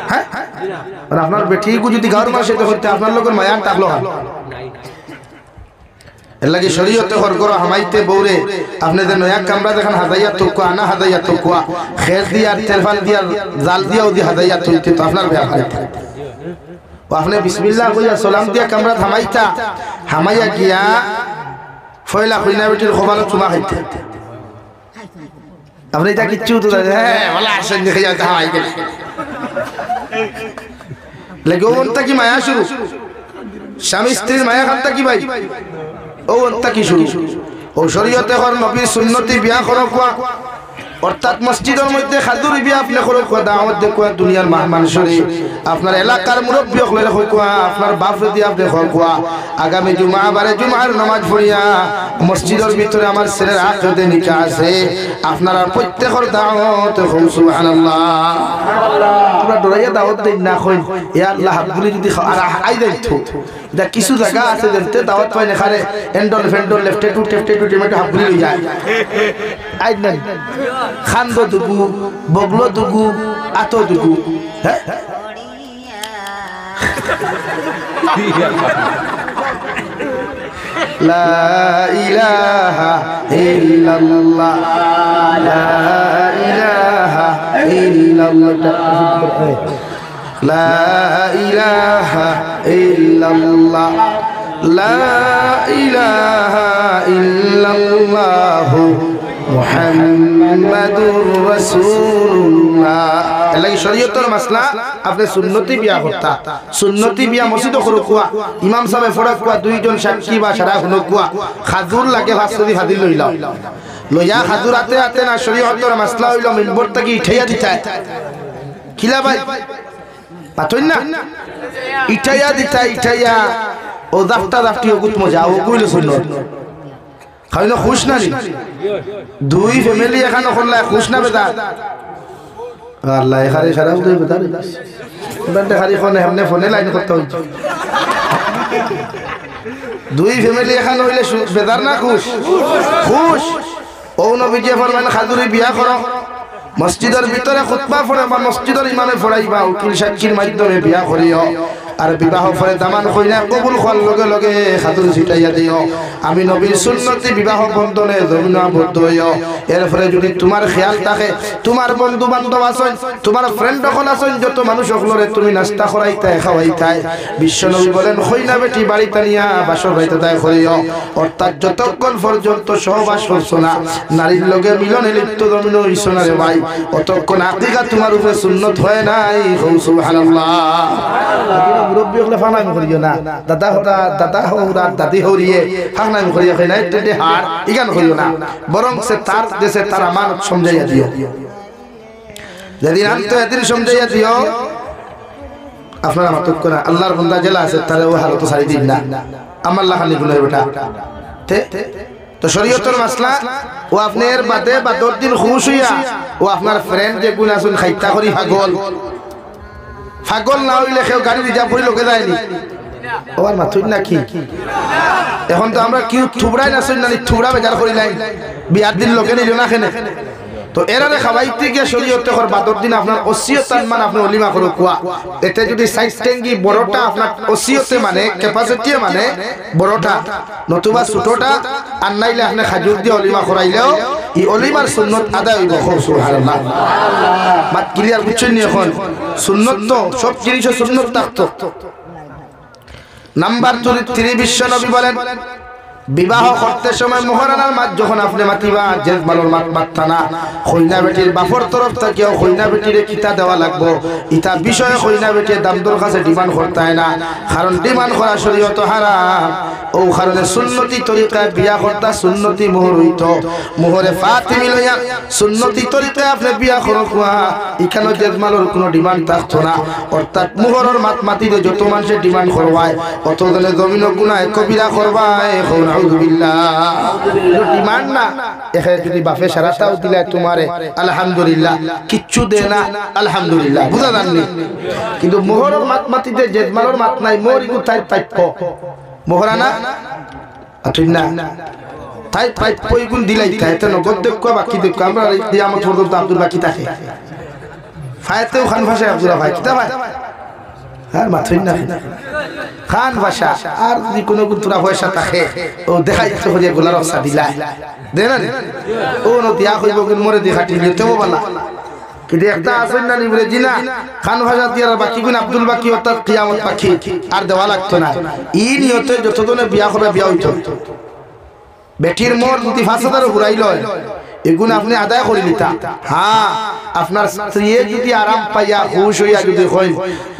হ্যাঁ আর আপনার বেটি যদি গাঁর মানুষ দেখাইতে আপনার লোকের মায়া টাকলো হয় এর লাগি শরীয়তে হর করো হামাইতে বউরে আপনি যে নয়া কামরা দেখেন হাদাইয়া তুকুয়া আনা হাদাইয়া তুকুয়া খের দিয়া তেলফাল দিয়া জাল দিয়া ওদি হাদাইয়া তুইতে তো আপনার বিয়া খাইতে ও আপনি বিসমিল্লাহ কইয়া সালাম দিয়া কামরা থামাইতা হামাইয়া গিয়া ফয়লা কইনা বেটির খোবালো চুমা খাইতে আপনি এটা কিচ্ছু তো হ্যাঁ বলা আসেন দেখে যাইতে হামাই গেল লাগে ওনটা কি মায়া শুরু স্বামী স্ত্রীর মায়া খানটা কি ভাই ও ওনটা কি শুরু ও শরীয়তে হর নবীর সুন্নতি বিয়া করো কোয়া অর্থাৎ মসজিদের মধ্যে খাদুরি বিয়া আপনি করো কোয়া দাওয়াত দে কোয়া দুনিয়ার মানুষরে আপনার এলাকার মুরব্বি হলে কোয়া আপনার বাপ যদি আপনি কোয়া আগামী জুমা বারে জুমার নামাজ পড়িয়া মসজিদের ভিতরে আমার ছেলের আকদে নিকাহ আছে আপনারা প্রত্যেকের দাওয়াত কও সুবহানাল্লাহ আমরা ডরাইয়া দাওয়াত দেই না কই এ আল্লাহ হাতগুলি যদি আর আই যাইতো এটা কিছু জায়গা আছে যেতে দাওয়াত পাই না খারে এন্ডল ফেন্ডল লেফটে টু টেমেটো হাতগুলি লই যায় আই না খান্দো দুগু বগলো দুগু আতো দুগু হ্যাঁ লা ইলাহা ইল্লাল্লাহ লা ইলাহা ইল্লাল্লাহ লা ইলাহা ইল্লাল্লাহ লা ইলাহা ইল্লাল্লাহ মুহাম্মাদুর রাসূলুল্লাহ এলাই শরীয়তের মাসলা আপনি সুন্নতি বিয়া করতা সুন্নতি বিয়া মসজিদে করো কোয়া ইমাম সাহেব ফড়া কোয়া দুইজন সাক্ষী বা সারা হলো কোয়া খাজুর লাগে ভাসদি হাদিল লইলাও লইয়া খাজুরাতে আতে না শরীয়তের মাসলা হইলো মিনবর থেকে ইঠাইয়া দিতায় কিলা ভাই পাতই না ইঠাইয়া দিতায় ইঠাইয়া ও দাফতা দাফতি ওগুত মজা ও কইল সুন্নত খাইলো খুশ না নি দুই ফ্যামিলি এখানে করলা খুশ না বেটা আল্লাহ এখানে সারা উদয় বেটা বান্দে খালি ফোনে हमने ফোনে লাইন করতে হইছে দুই ফ্যামিলি এখানে হইলে বেদার না খুশ খুশ ও নবীজি ফরমান খাজুরি বিয়া করো মসজিদের ভিতরে খুতবা পড়ে বা মসজিদের ইমামে পড়াইবা উকিল সাক্ষীর মাধ্যমে বিয়া করিও আর বিবাহ পরে দামান কইনা কবুল হওয়ার লগে লগে খাতুন ছিটাইয়া দিও আমি নবীর সুন্নতি বিবাহ বন্ধনে জমিনাবদ্ধ হইও এরপরে যদি তোমার খেয়াল থাকে তোমার বন্ধু বান্ধব আছেন তোমার ফ্রেন্ড সকল আছেন যত মানুষ সকলরে তুমি নাস্তা করাইতে খাওয়াইতাই বিশ্বনবী বলেন কইনা বেটি বাড়িতে নিয়া বাসর রাইতে দায় করিও অর্থাৎ যতক্ষণ পর্যন্ত সহবাস করছো না নারীর লগে মিলনে লিপ্ত জমিন হইছো না রে ভাই অতক্ষণ আকিকা তোমার উপরে সুন্নত হয় নাই সুবহানাল্লাহ মুরব্বী হলে ফানামি করিও না দাদা হতা দাদা হৌরা দাদি হৌরিয়ে ফানামি করিয়া খাই নাই টেটে হার ইগান করিও না বরং সে তার দেশে তার আমানত সমঝাইয়া দিও যেদিন আনতো এদিন সমঝাইয়া দিও আপনারা মাতক করা আল্লাহর বান্দা জেলা আছে তারে ও হালত ছাড়ি দিন না আমার লাখানি গুনাহ বেটা তো শরীয়তের মাসলা ও আপনার বাদে বা 10 দিন খুশ হইয়া ও আপনার ফ্রেন্ড যে গুণ আছেন খাইতা করি পাগল না হইলে কেউ গাড়ি রিজার্ভ করে লোকে যায়নি ও আর মাথুই না কি এখন তো আমরা কি থুবড়াই না শুন না থুবড়া বেজার করি নাই বিয়ার দিন লোকে নিল না খেনে তো এরারে খাওয়াইতে গিয়ে শরীয়তে কর বাদর দিন আপনার ওসিয়তান মানে আপনি অলিমা করো কুয়া এতে যদি সাইজ টেঙ্গি বড়টা আপনার ওসিয়তে মানে ক্যাপাসিটি মানে বড়টা নতুবা ছোটটা আর নাইলে আপনি খাজুর দিয়ে অলিমা করাইলেও এই অলিমার সুন্নত আদায় হইব সুবহানাল্লাহ মাত ক্লিয়ার বুঝছেন নি এখন সুন্নত তো সব জিনিসের সুন্নত থাকতো নাম্বার 3 বিশ্ব নবী বলেন বিবাহ করতে সময় মোহরানার মাত যখন আপনি মাতিবা জেজ মালর মাত মাত্তা না কইনা বেটির বাপর তরফ থেকেও কইনা বেটিরে কিতা দেওয়া লাগবো ইতা বিষয়ে কইনা বেটির দামদর কাছে ডিমান্ড করতে হয় না কারণ ডিমান্ড করা শরীয়ত হারাম ও কারণে সুন্নতি তরিকায় বিয়া করতা সুন্নতি মোহর হইত মোহরে ফাতিমি লইয়া সুন্নতি তরিকায় আপনি বিয়া করবা এখানে জেজ মালর কোনো ডিমান্ড থাকতো না অর্থাৎ মোহরের মাত মাতিলে যত মানুষের ডিমান্ড করবায় অত দিনে জমিন গুনাহ কবিরা করবায় ডিমান্ড না এখানে যদি বাপে সারাটাও দিলে তোমারে আলহামদুলিল্লাহ কিচ্ছু দে না আলহামদুলিল্লাহ বুঝা জাননি কিন্তু মোহরের মাত মাতিতে জেজ মালর মাত নাই মোহর ইগু তাই প্রাপ্য মোহরানা ঠিক না তাই প্রাপ্য ইগুন দিলাই তাই তো নগদ দেখ বাকি দেখ আমরা কিয়ামত পর্যন্ত আব্দুল বাকি থাকে ফায়াতেও খান ভাষায় আব্দুল্লাহ ভাই কিতা ভাই হ্যাঁ মাথুই না খান ভাষা আর যদি কোনো তোরা পয়সা থাকে ও দেখাই তো হয়ে গোলার অবস্থা দিলাই দে না ও নতিয়া কইব কোন মরে দেখাটি দিতেও বলা কিন্তু একটা আসেন না নিবরে জিনা খান ভাষা দিয়ে বাকি গুণ আব্দুল বাকি অর্থাৎ কিয়ামত পাখি আর দেওয়া লাগতো না ই নিয়তে যতজনে বিয়া করবে বিয়া হইতো বেটির মোর যদি 5000 ঘুরাইল এগুন আপনি আদায় করে নিতা হ্যাঁ আপনার স্ত্রী যদি আরাম পাইয়া খুশ হইয়া যদি কই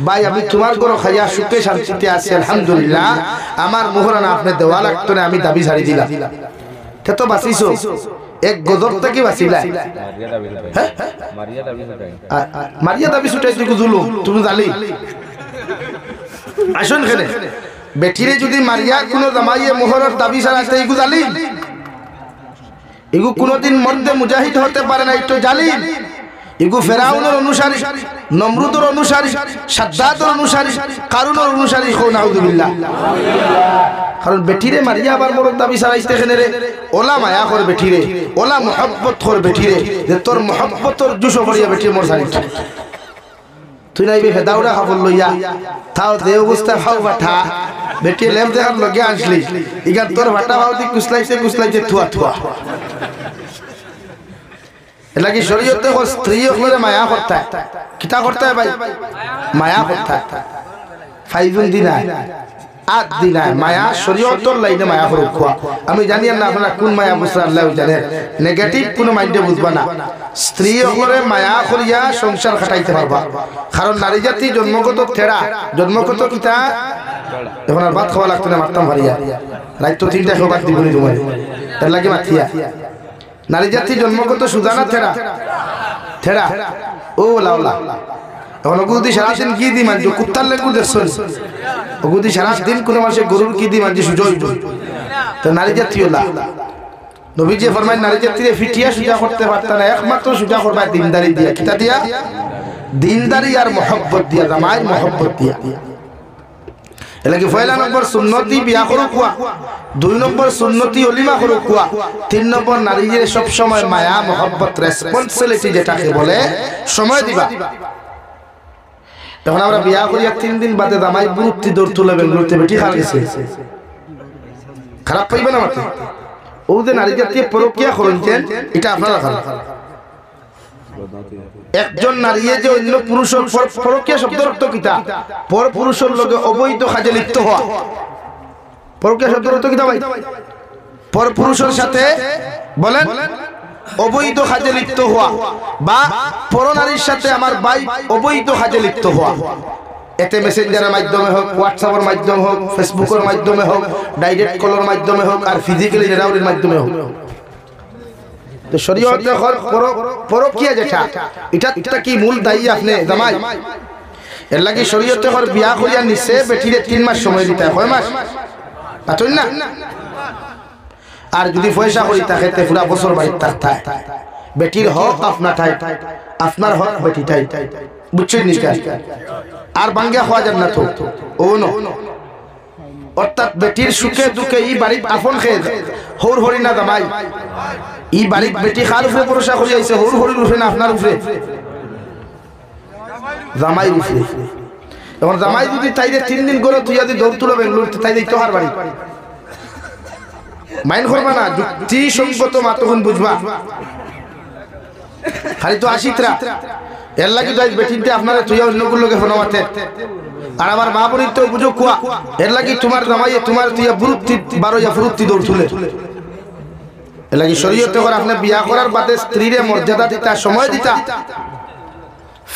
ভাই আমি তোমার ঘর খাইয়া সুখে শান্তিতে আছি আলহামদুলিল্লাহ আমার মোহরানা আপনি দেওয়া লাগতো না আমি দাবি ছাড়ি দিলাম তে তো বাঁচিছো এক গজব থেকে বাঁচিলা মারিয়া দাবি ছুটাই তুই জুলুম তুমি জালি আসুন খেলে বেটিরে যদি মারিয়া কোনো জামাইয়ে মোহরের দাবি ছাড়াতে ইগু জালিম ইগু কোনদিন মর্দে মুজাহিদ হতে পারে না একটু জালিম ইগু ফেরাউনের অনুসারী নমরুদের অনুসারী সাদ্দাতের অনুসারী কারুনের অনুসারী হও নাউযুবিল্লাহ কারণ বেটিরে মারিয়া আবার মোর দাবি ছাড়াইতে কেন রে ওলা মায়া কর বেটিরে ওলা মুহাব্বত কর বেটিরে যে তোর মুহাব্বতর জুসো করিয়া বেটি মোর ছাড়িটা তুই নাইবে ফেদাউরা খবর লইয়া তাও দে অবস্থা খাও বাঠা বেটি লেম দেখার লগে আসলি ইগান তোর ভাটা ভাউতি কুসলাইছে থুয়া থুয়া এটা কি শরীয়তে স্ত্রী হলে মায়া করতে কিতা করতে ভাই মায়া করতে ফাইজুন দিনা আট দিনা মায়া শরীয়তর লাইনে মায়া করুক আমি জানি না আপনারা কোন মায়া বুঝতে আল্লাহ জানে নেগেটিভ কোনো মাইন্ডে বুঝবা না স্ত্রী হলে মায়া করিয়া সংসার খাটাইতে পারবা কারণ নারী জাতি জন্মগত থেড়া জন্মগত কিতা এখন আর ভাত খাওয়া লাগতো না মারতাম ভারিয়া রাত তো 3টা খাবার দিবনি তোমার তার লাগে মাথিয়া নারী জাতি জন্মগত সুজানা থেড়া থেড়া ও লাউলা এখন ওগুদি সারাদিন কি দি মানছো কুত্তার লেগু দেখছো ওগুদি সারাদিন কোনো মাসে গরুর কি দি মানছে সুজয় তো নারী জাতি ওলা নবীজি ফরমায় নারী জাতিরে ফিটিয়া সুজা করতে পারত না একমাত্র সুজা করবা দিনদারি দিয়া কিতা দিয়া দিনদারি আর মহব্বত দিয়া জামাই মহব্বত দিয়া এলাকি পয়লা নম্বর সুন্নতি বিয়া করো কুয়া 2 নম্বর সুন্নতি অলিমা করো কুয়া 3 নম্বর নারীদের সব সময় মায়া মহব্বত রেসপন্সিবিলিটি যেটাকে বলে সময় দিবা তখন আমরা বিয়া করিয়া 3 দিন বাদে জামাই বুরুত্তি দৌড় তুলে বেঙ্গলুরুতে বেটি খাল গেছে খারাপ পাইবে না মাত্র ও যে নারী জাতীয় পরকিয়া করেছেন এটা আপনারা খারাপ একজন নারী যে অন্য পুরুষের পরকিয়া শব্দের অর্থ কিতা পর পুরুষের লগে অবৈধ কাজে লিপ্ত হওয়া পরকিয়া শব্দের অর্থ কিতা ভাই পর পুরুষের সাথে বলেন অবৈধ কাজে লিপ্ত হওয়া বা পর নারীর সাথে আমার ভাই অবৈধ কাজে লিপ্ত হওয়া এতে মেসেঞ্জারের মাধ্যমে হোক হোয়াটসঅ্যাপের মাধ্যমে হোক ফেসবুকের মাধ্যমে হোক ডাইরেক্ট কলের মাধ্যমে হোক আর ফিজিক্যালি জেরাউরির মাধ্যমে হোক তো শরীয়তে পরকিয়া যেটা এটা কি মূল দায়ী আপনি জামাই এর লাগি শরীয়তে বিয়া করিয়া নিছে বেটিরে 3 মাস সময় দিতে হয় কয় মাস পাতই না আর যদি পয়সা করি থাকে তে পুরা বছর বাড়িতে থাকতে বেটির হক আপনার ঠাই আপনার হক বেটি ঠাই বুঝছেন নিকা আর ভাঙ্গা খাওয়া যাবে না তো ও নো অর্থাৎ বেটির সুখে দুঃখে এই বাড়ির আপন খেয়ে হর হরি না জামাই এই বাড়ির বেটি কার উপরে ভরসা করি আইছে হর হরির উপরে না আপনার উপরে জামাই উপরে এখন জামাই যদি তাইরে 3 দিন করে তুই যদি দৌড় তুলো বেঙ্গলুরুতে তাই দেখতে হার বাড়ি মাইন্ড করবা না, যুক্তিসঙ্গত মাতখন বুঝবা। খালি তো আসিতরা এর লাগি তো বেটিনতে আপনারা তুই অন্যগুলোকে ফোনামাতে আর আমার মা বোনের তো বুঝো কুয়া এর লাগি তোমার জামাইয়ে তোমার তুই ফুরুত্তি 12 ফুরুত্তি দৌড় তুলে এর লাগি শরীয়তে করে আপনি বিয়া করার বাদে স্ত্রীরে মর্যাদা দিতা, সময় দিতা।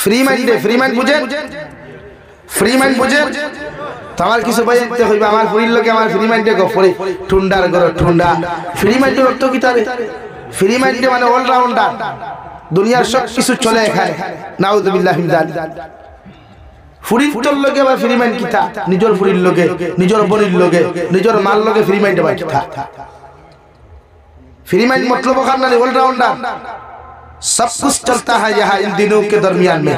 ফ্রি মাইন্ড বুঝেন, ফ্রি মাইন্ড বুঝেন। তোমার কিছু বাইতে হইবা আমার ফুরির লোকে আমার ফ্রি মাইন্ডে গফরে ঠুন্ডার গর ঠুন্ডা। ফ্রি মাইন্ডের অর্থ কি তারে? ফ্রি মাইন্ডে মানে অলরাউন্ডার, দুনিয়ার সব কিছু চলে এখানে। নাউযুবিল্লাহি মিন যালিক। ফুরির তোর লোকে বা ফ্রি মাইন্ড কিতা? নিজের ফুরির লোকে, নিজের বনির লোকে, নিজের মাল লোকে ফ্রি মাইন্ডে বা কিতা? फ्री माइंड मतलब खाना नहीं, ऑलराउंडर, सब कुछ चलता है यहाँ इन दिनों के दरमियान में।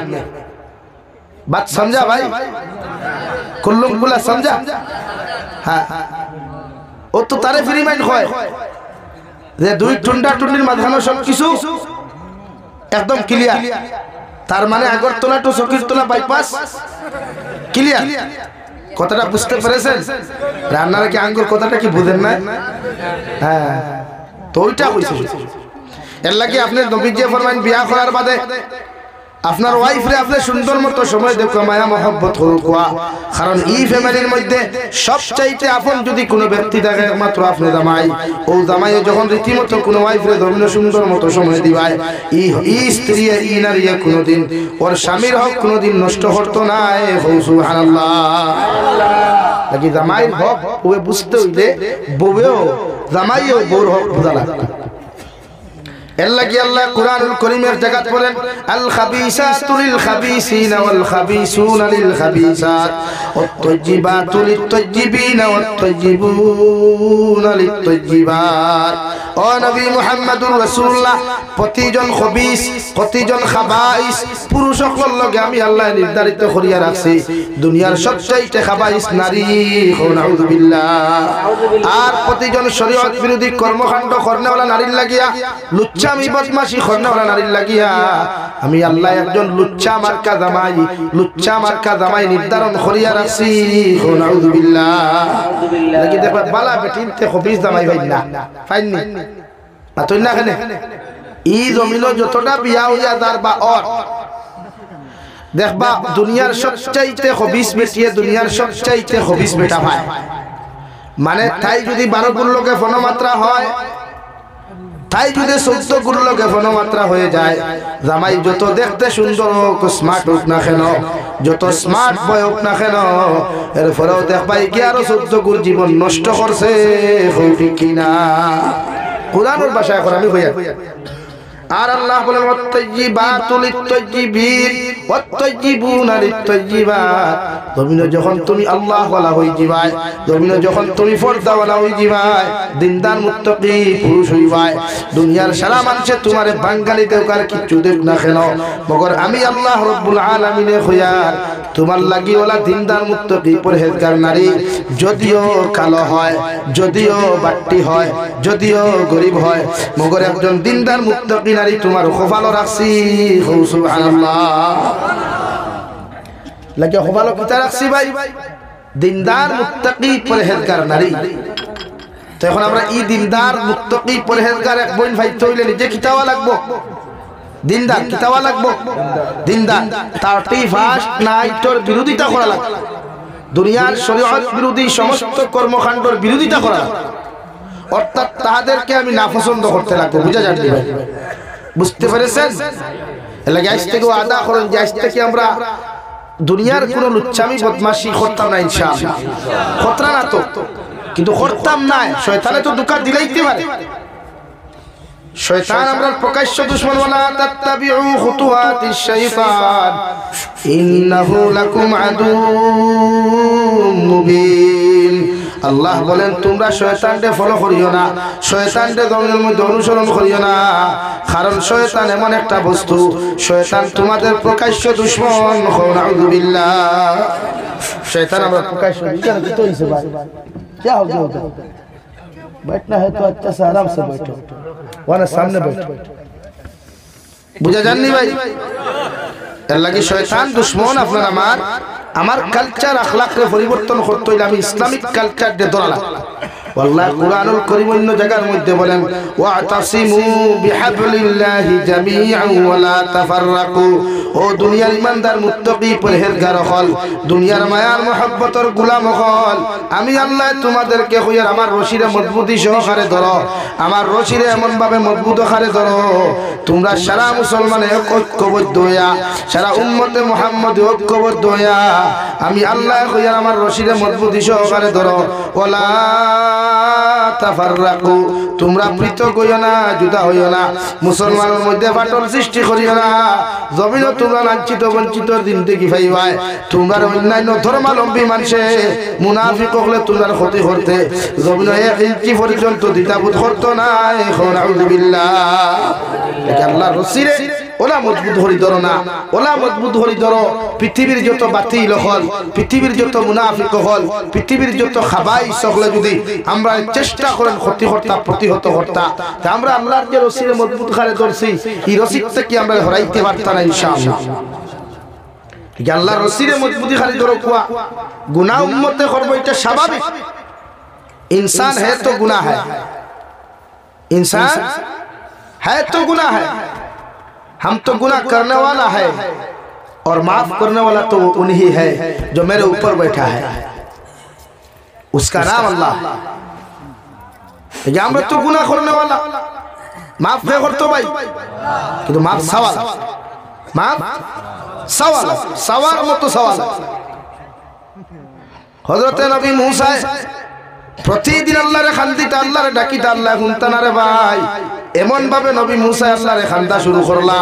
बात समझा भाई? कुल्लुम बुला समझा? हाँ, वो तो तारे फ्री माइंड खोए যে দুই টুন্ডা টুন্ডির মাঝখানে সব কিছু একদম ক্লিয়ার। তার মানে আগরতলা টু সকিরতলা বাইপাস ক্লিয়ার। কথাটা বুঝতে পেরেছেন? রান্নার কি আঙ্গুর কথাটা কি বুঝেন না? হ্যাঁ, তো ওইটা হইছে। এর লাগি আপনি নবী যে ফরমান বিয়া করার বাদে আপনার ওয়াইফ রে আপনি সুন্দর মতো সময় দেখো, মায়া মহব্বত করুয়া। কারণ এই ফ্যামিলির মধ্যে সবচাইতে আপন যদি কোনো ব্যক্তি থাকে একমাত্র আপনি জামাই। ও জামাইয়ে যখন রীতিমতো কোনো ওয়াইফ রে ধর্মীয় সুন্দর মতো সময় দিবায়, এই স্ত্রী এই নারী কোনোদিন ওর স্বামীর হক কোনোদিন নষ্ট করতো না। সুবহানাল্লাহ। নাকি জামাইয়ের হক ওয়ে বুঝতে হইলে বউয়েও জামাইও বউর হক বোঝা লাগবে। এল্লাকি আল্লাহ কুরআনুল কারীমের জায়গাত বলেন আল খাবিসাতু লিল খাবিসিনা ওয়াল খাবিসুনা লিল খাবিসাত ওয়াত তাইয়্যিবাতু লিত তাইয়্যিবিনা ওয়াত তাইয়্যিবুনা লিত তাইয়্যিবাত। ও নবী মুহাম্মদুর রাসূলুল্লাহ, প্রতিজন খবিস প্রতিজন খাবাইস পুরুষ সকল লগে আমি আল্লাহ নির্ধারিত করিয়া রাখছি। দুনিয়ার সবচাইতে খাবাইস নারী। নাউযুবিল্লাহ। আর প্রতিজন শরীয়ত বিরোধী কর্মকাণ্ড করনেওয়ালা নারীর লাগিয়া, লুচ্চামি বদমাশি করনেওয়ালা নারীর লাগিয়া আমি আল্লাহ একজন লুচ্চা মার্কা জামাই নির্ধারণ করিয়া রাখছি। নাউযুবিল্লাহ। লাগি দেখবা বালা বেটিনতে খবিস জামাই ভাই না ফাইননি না তুই না কেন ই জমিল যতটা বিয়া হইয়া দার বা অর দেখবা দুনিয়ার সবচাইতে খবিস বেটিয়ে দুনিয়ার সবচাইতে খবিস বেটা ভাই। মানে তাই যদি 12 গুণলোকে ফনমাত্রা হয়, তাই যদি 14 গুণলোকে ফনমাত্রা হয়ে যায়, জামাই যত দেখতে সুন্দর হোক স্মার্ট হোক না কেন, যত স্মার্ট বয় হোক না কেন, এরপরেও দেখবাই কি আরো 14 গুণ জীবন নষ্ট করছে। ঠিক কিনা? কুরআনের ভাষায় এখন আমি হইয়া আর আল্লাহ বলেন ওয়াত-তাইয়্যিবাতু লিত-তাইয়্যিবিন ওয়াত-তাইয়্যিবুনা লিত-তাইয়্যিবাত। জমিনে যখন তুমি আল্লাহ ওয়ালা হই যাবাই, জমিনে যখন তুমি পর্দা ওয়ালা হই যাবাই, দিনদার মুত্তাকি পুরুষ হইবাই, দুনিয়ার সারা মানুষে তোমারে বাঙালি দেওকার কিছু দেখ না কেন, মগর আমি আল্লাহ রব্বুল আলামিনে খয়ার তোমার লাগি ওলা দিনদার মুত্তাকি পরহেজগার নারী, যদিও কালো হয়, যদিও বাট্টি হয়, যদিও গরিব হয়, মগর একজন দিনদার মুত্তাকি নারী তোমার খোফালো রাখছি। সুবহানাল্লাহ। লাগে খোফালো কিতা রাখছি ভাই? দিনদার মুত্তাকি পরহেজগার নারী। তো এখন আমরা এই দিনদার মুত্তাকি পরহেজগার এক বোন ভাই তৈলে নিজে কিতাওয়া লাগবো। দিনদার কিতাওয়া লাগবো। দিনদার 31 নাইটর বিরোধিতা করা লাগবে। দুনিয়ার শরীয়ত বিরোধী সমস্ত কর্মকাণ্ডের বিরোধিতা করা লাগবে। অর্থাৎ তাদেরকে আমি নাপছন্দ করতে লাগবো। বুঝা যাচ্ছে? বুঝতে পেরেছেন? এলাকা আজ থেকে আদা করেন যে আজ থেকে আমরা দুনিয়ার কোন লুচ্চামি বদমাশি করতাম না ইনশাআল্লাহ। খতরা না তো, কিন্তু করতাম না। শয়তানে তো দুঃখ দিলাইতে পারে। শয়তান আমরা প্রকাশ্য দুশমন। ওয়ালা তাত্তাবিউ খুতুওয়াতিশ শাইতান ইন্নাহু লাকুম আদুউম মুবিন। আল্লাহ বলেন তোমরা শয়তানকে ফলো করিও না, শয়তানকে দলের মধ্যে অনুসরণ করিও না, কারণ শয়তান এমন একটা বস্তু, শয়তান তোমাদের প্রকাশ্য দুশমন। নাউযুবিল্লাহ। শয়তান আমরা প্রকাশ্য দুশমন। কি হইছে ভাই? কি হবে? बैठना है तो अच्छा से आराम से बैठो, वरना सामने बैठो। बुझा जाननी भाई? अल्लाह की शैतान दुश्मन আপনার আমার কালচার আখলাক রে পরিবর্তন করতে হইলে আমি ইসলামিক কালচার দে ধরা আল্লাহ কুরআনুল কারীম অন্য জায়গার মধ্যে বলেন ওয়াতাসিমু বিহাবলিল্লাহি জামিআন ওয়া লা তাফাররাকু। ও দুনিয়ার ইমানদার মুত্তাকি পরহেজগার হল, দুনিয়ার মায়ার মহব্বতের গোলাম হল, আমি আল্লাহ তোমাদেরকে কইয়ার আমার রশিরে মজবুতি সহকারে ধরো, আমার রশিরে এমন ভাবে মজবুত আকারে ধরো তোমরা সারা মুসলমানে ঐক্যবদ্ধ হইয়া, সারা উম্মতে মুহাম্মদ ঐক্যবদ্ধ হইয়া আমি আল্লাহ কইয়ার আমার রশিরে মজবুতি সহকারে ধরো। ওয়ালা তাফাররাকু, তোমরা পৃথক হইও না, জুদা হইও না, মুসলমানের মধ্যে ফাটল সৃষ্টি করিও না। জমিনও তোমরা লাঞ্ছিত বঞ্চিত জিন্দেগি পাইবাই, তোমরা অন্যান্য ধর্মাবলম্বী মানুষে মুনাফিক হলে তোমরা ক্ষতি করতে জমিন এক ইঞ্চি পর্যন্ত দ্বিধাবোধ করতো না। এখন আউযুবিল্লাহ, আল্লাহ রসিরে ওলা মজবুত হরি ধরো না, ওলা মজবুত হরি ধরো। পৃথিবীর যত বাতিল হল, পৃথিবীর যত মুনাফিক হল, পৃথিবীর যত খাবাই সকলে যদি আমরা চেষ্টা করেন ক্ষতি কর্তা প্রতিহত কর্তা, তা আমরা আল্লাহর যে রসিরে মজবুত খারে ধরছি এই রসিদ থেকে আমরা হরাইতে পারতাম না ইনশাআল্লাহ। আল্লাহর রসিরে মজবুতি খালি ধরো কুয়া গুনাহ উম্মতে করবো, এটা স্বাভাবিক। इंसान है तो गुनाह है, इंसान है तो गुनाह है। हम तो गुनाह करने वाला है और माफ करने वाला तो उन्हीं है जो मेरे ऊपर बैठा है, उसका नाम अल्लाह। আমরা তো গুনাহ করने वाला, মাফ কে করতো ভাই, কিন্তু মাফ সওয়াল, মাফ সওয়াল, সওয়াল মতো সওয়াল। হযরত নবী মুসা প্রতিদিন আল্লাহরে খান্দিতা, আল্লাহরে ডাকিতা, আল্লাহ শুনতানা রে ভাই। এমন ভাবে নবী মুসা আল্লাহরে খান্দা শুরু করলা,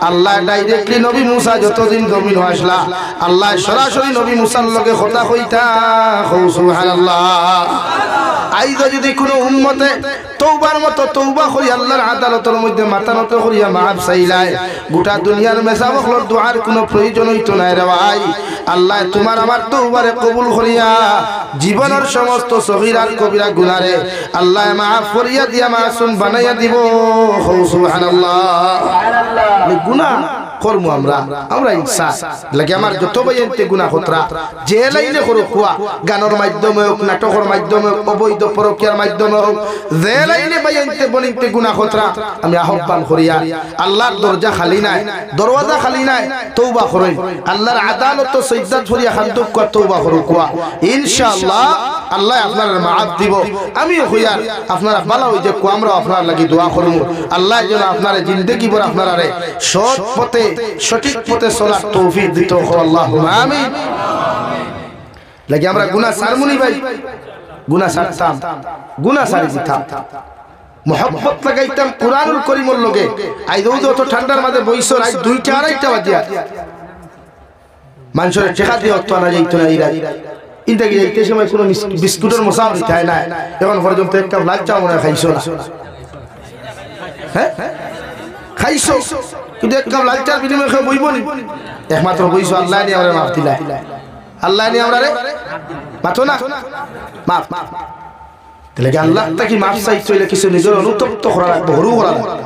আল্লাহ ডাইরেক্টলি নবী মুসা যতদিন জমিন আসলা আল্লাহ সরাসরি নবী মুসার লগে কথা কইতা। সুবহানাল্লাহ। আইজ যদি কোনো উম্মতে তওবার মতো তওবা করি আল্লাহর আদালতের মধ্যে মাথা নত করিয়া মাফ চাইলায়, গোটা দুনিয়ার মেসাবখলর দুআর কোনো প্রয়োজন হইতো না রে ভাই। আল্লাহ তোমার আমার তওবারে কবুল করিয়া জীবনের সমস্ত সগীরা কবিরা গুনারে আল্লাহ মাফ করিয়া দিয়া মাসুম বানাইয়া দিব। সুবহানাল্লাহ। গুনাহ করবো আমরা, আমরা ইনসান লাগে আমার যত বাইতে গুনাহ হতরা যে লাইনে করো কুয়া, গানের মাধ্যমে হোক, নাটকের মাধ্যমে হোক, অবৈধ পরকীয়ার মাধ্যমে হোক, যে লাইনে বাইতে বনিতে গুনাহ হতরা আমি আহ্বান করিয়া আল্লাহর দরজা খালি নাই, দরওয়াজা খালি নাই, তওবা করুন। আল্লাহর আদালত সৈয়দাত ফরিয়া খান্দুক কর তওবা করো কুয়া, ইনশাআল্লাহ আল্লাহ আপনার মাফ দিব। আমি হইয়ার আপনারা ভালো হই যে কুয়া, আমরা আপনার লাগি দোয়া করব আল্লাহ যেন আপনার জিন্দেগি ভর আপনারা সৎ পথে সঠিক পথে চলার তৌফিক দিতে। আল্লাহুম্মা আমিন। লাগি আমরা গুনাহ সারমুনি ভাই, গুনাহ সারতাম, গুনাহ সারি দিতাম, মোহাব্বত লাগাইতাম কুরআনুল কারীমের লগে। আই দৌদ তো ঠান্ডার মাঝে বইছর, আই 2টা 2:30 বাজিয়া মানুষের ঠেকা দিয়ে অত না যাইতো না। ইরা ইনটা কি যাইতে সময় কোনো বিস্কুটের মশাও খায় না, এখন পর্যন্ত একটা লাল চা মনে খাইছো না, হ্যাঁ খাইছো, কিন্তু এক কাপ লাল চার বিনিময়ে খেয়ে বইব নি? একমাত্র বইছো আল্লাহ নিয়ে আমরা মাফ দিলা, আল্লাহ নিয়ে আমরা রে মাথো না মাফ। তাহলে আল্লাহ তাকে মাফ চাইছো, এলে কিছু নিজের অনুতপ্ত করা লাগবে, হরু করা লাগবে।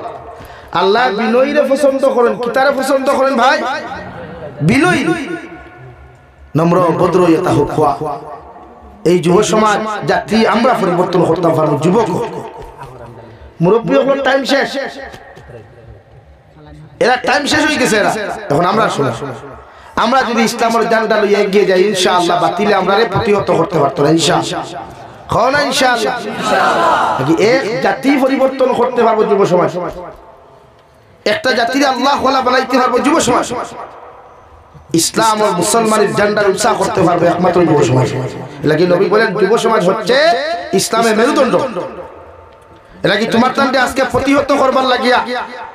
আল্লাহ বিনয়ীরে পছন্দ করেন, কিতারে পছন্দ করেন ভাই? বিনয়ী, নম্র, ভদ্র, ইয়াতাহুয়া। এই যুব সমাজ জাতি আমরা পরিবর্তন করতে পারবো। যুবক মুরব্বী হলো টাইম শেষ, এরা টাইম শেষ হয়ে গেছে, এরা এখন আমরা শুনে আমরা যদি ইসলামের জানটা লইয়া এগিয়ে যাই ইনশাআল্লাহ বাতিলে আমরা প্রতিহত করতে পারতো না ইনশাআল্লাহ। খাও না ইনশাআল্লাহ। এক জাতি পরিবর্তন করতে পারবো যুব সমাজ, একটা জাতির আল্লাহ ওয়ালা বানাইতে পারবো যুব সমাজ, ইসলাম ও মুসলমানের ঝান্ডার উৎসাহ করতে পারবে একমাত্র যুব সমাজ। লাগি নবী বলেন যুব সমাজ হচ্ছে ইসলামের মেরুদণ্ড। এরা কি তোমার তান্ডে আজকে প্রতিহত করবার লাগিয়া,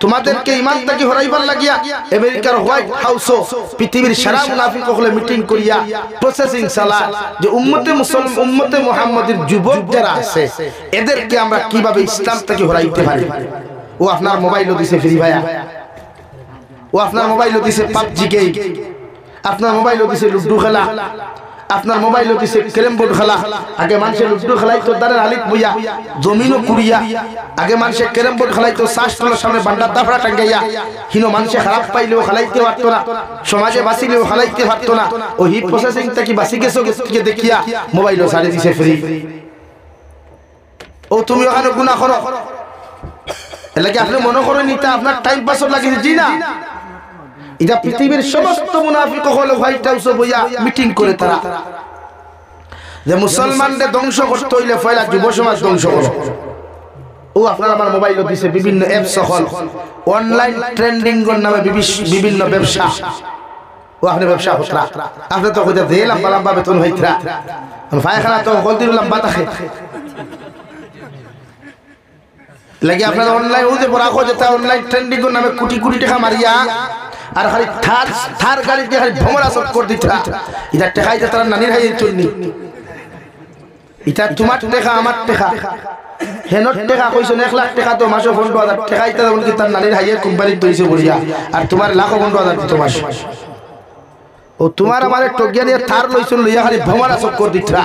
তোমাদেরকে ঈমান থেকে হরাইবার লাগিয়া আমেরিকার হোয়াইট হাউসও পৃথিবীর সারা মুনাফিক হলে মিটিং করিয়া প্রসেসিং চালা যে উম্মতে মুসলমান, উম্মতে মুহাম্মাদের যুবক যারা আছে এদেরকে আমরা কিভাবে ইসলাম থেকে হরাইতে পারি। ও আপনার মোবাইলও দিছে ফ্রি ভাইয়া, ও আপনার মোবাইলও দিছে পাবজি গেম, আপনার মোবাইলও দিছে লুডু খেলা, আপনার মোবাইলও দিছে ক্যারাম বোর্ড খেলা। আগে মানুষের লুডু খেলাই তো দাঁড়ের আলিক বইয়া জমিনও কুড়িয়া, আগে মানুষের ক্যারাম বোর্ড খেলাই তো শ্বাসটলার সামনে বান্ডার দাফড়া টাঙ্গাইয়া, হিনো মানুষে খারাপ পাইলেও খেলাইতে পারতো না, সমাজে বাঁচিলেও খেলাইতে পারতো না। ও হিট প্রসেসিং থেকে বাঁচি গেছো দেখিয়া মোবাইলও ছাড়ে দিছে ফ্রি। ও তুমি ওখানে গুনাহ করো এলাকি আপনি মনে করেন এটা আপনার টাইম পাসের লাগে জি না এটা পৃথিবীর সমস্ত মুনাফিক হলো হোয়াইট হাউসে বইয়া মিটিং করে তারা যে মুসলমানদের ধ্বংস করতে হইলে পয়লা যুব সমাজ ধ্বংস করো ও আপনার আমার মোবাইলে দিছে বিভিন্ন অ্যাপস হল অনলাইন ট্রেন্ডিং এর নামে বিভিন্ন ব্যবসা ও আপনি ব্যবসা হতরা আপনি তো কইতে দিলাম লম্বা বেতন হইতরা ফায়খানা তো গলতি লম্বা থাকে লাগি আপনার অনলাইন ওতে পড়া কো যেটা অনলাইন ট্রেন্ডিং এর নামে কোটি কোটি টাকা মারিয়া আর খালি থার গাড়ি দিয়ে খালি ভমরা সব করে দিতরা এটা টাকাইতে তারা নানির হাইয়ে চলনি এটা তোমার টাকা আমার টাকা হেনর টাকা কইছো 1 লাখ টাকা তো মাসে 15000 টাকা এটা বলি তার নানির হাইয়ে কোম্পানি দইছে বড়িয়া আর তোমার লাখ 15000 তো মাস ও তোমার আমারে টগিয়া দিয়ে থার লইছো লইয়া খালি ভমরা সব করে দিতরা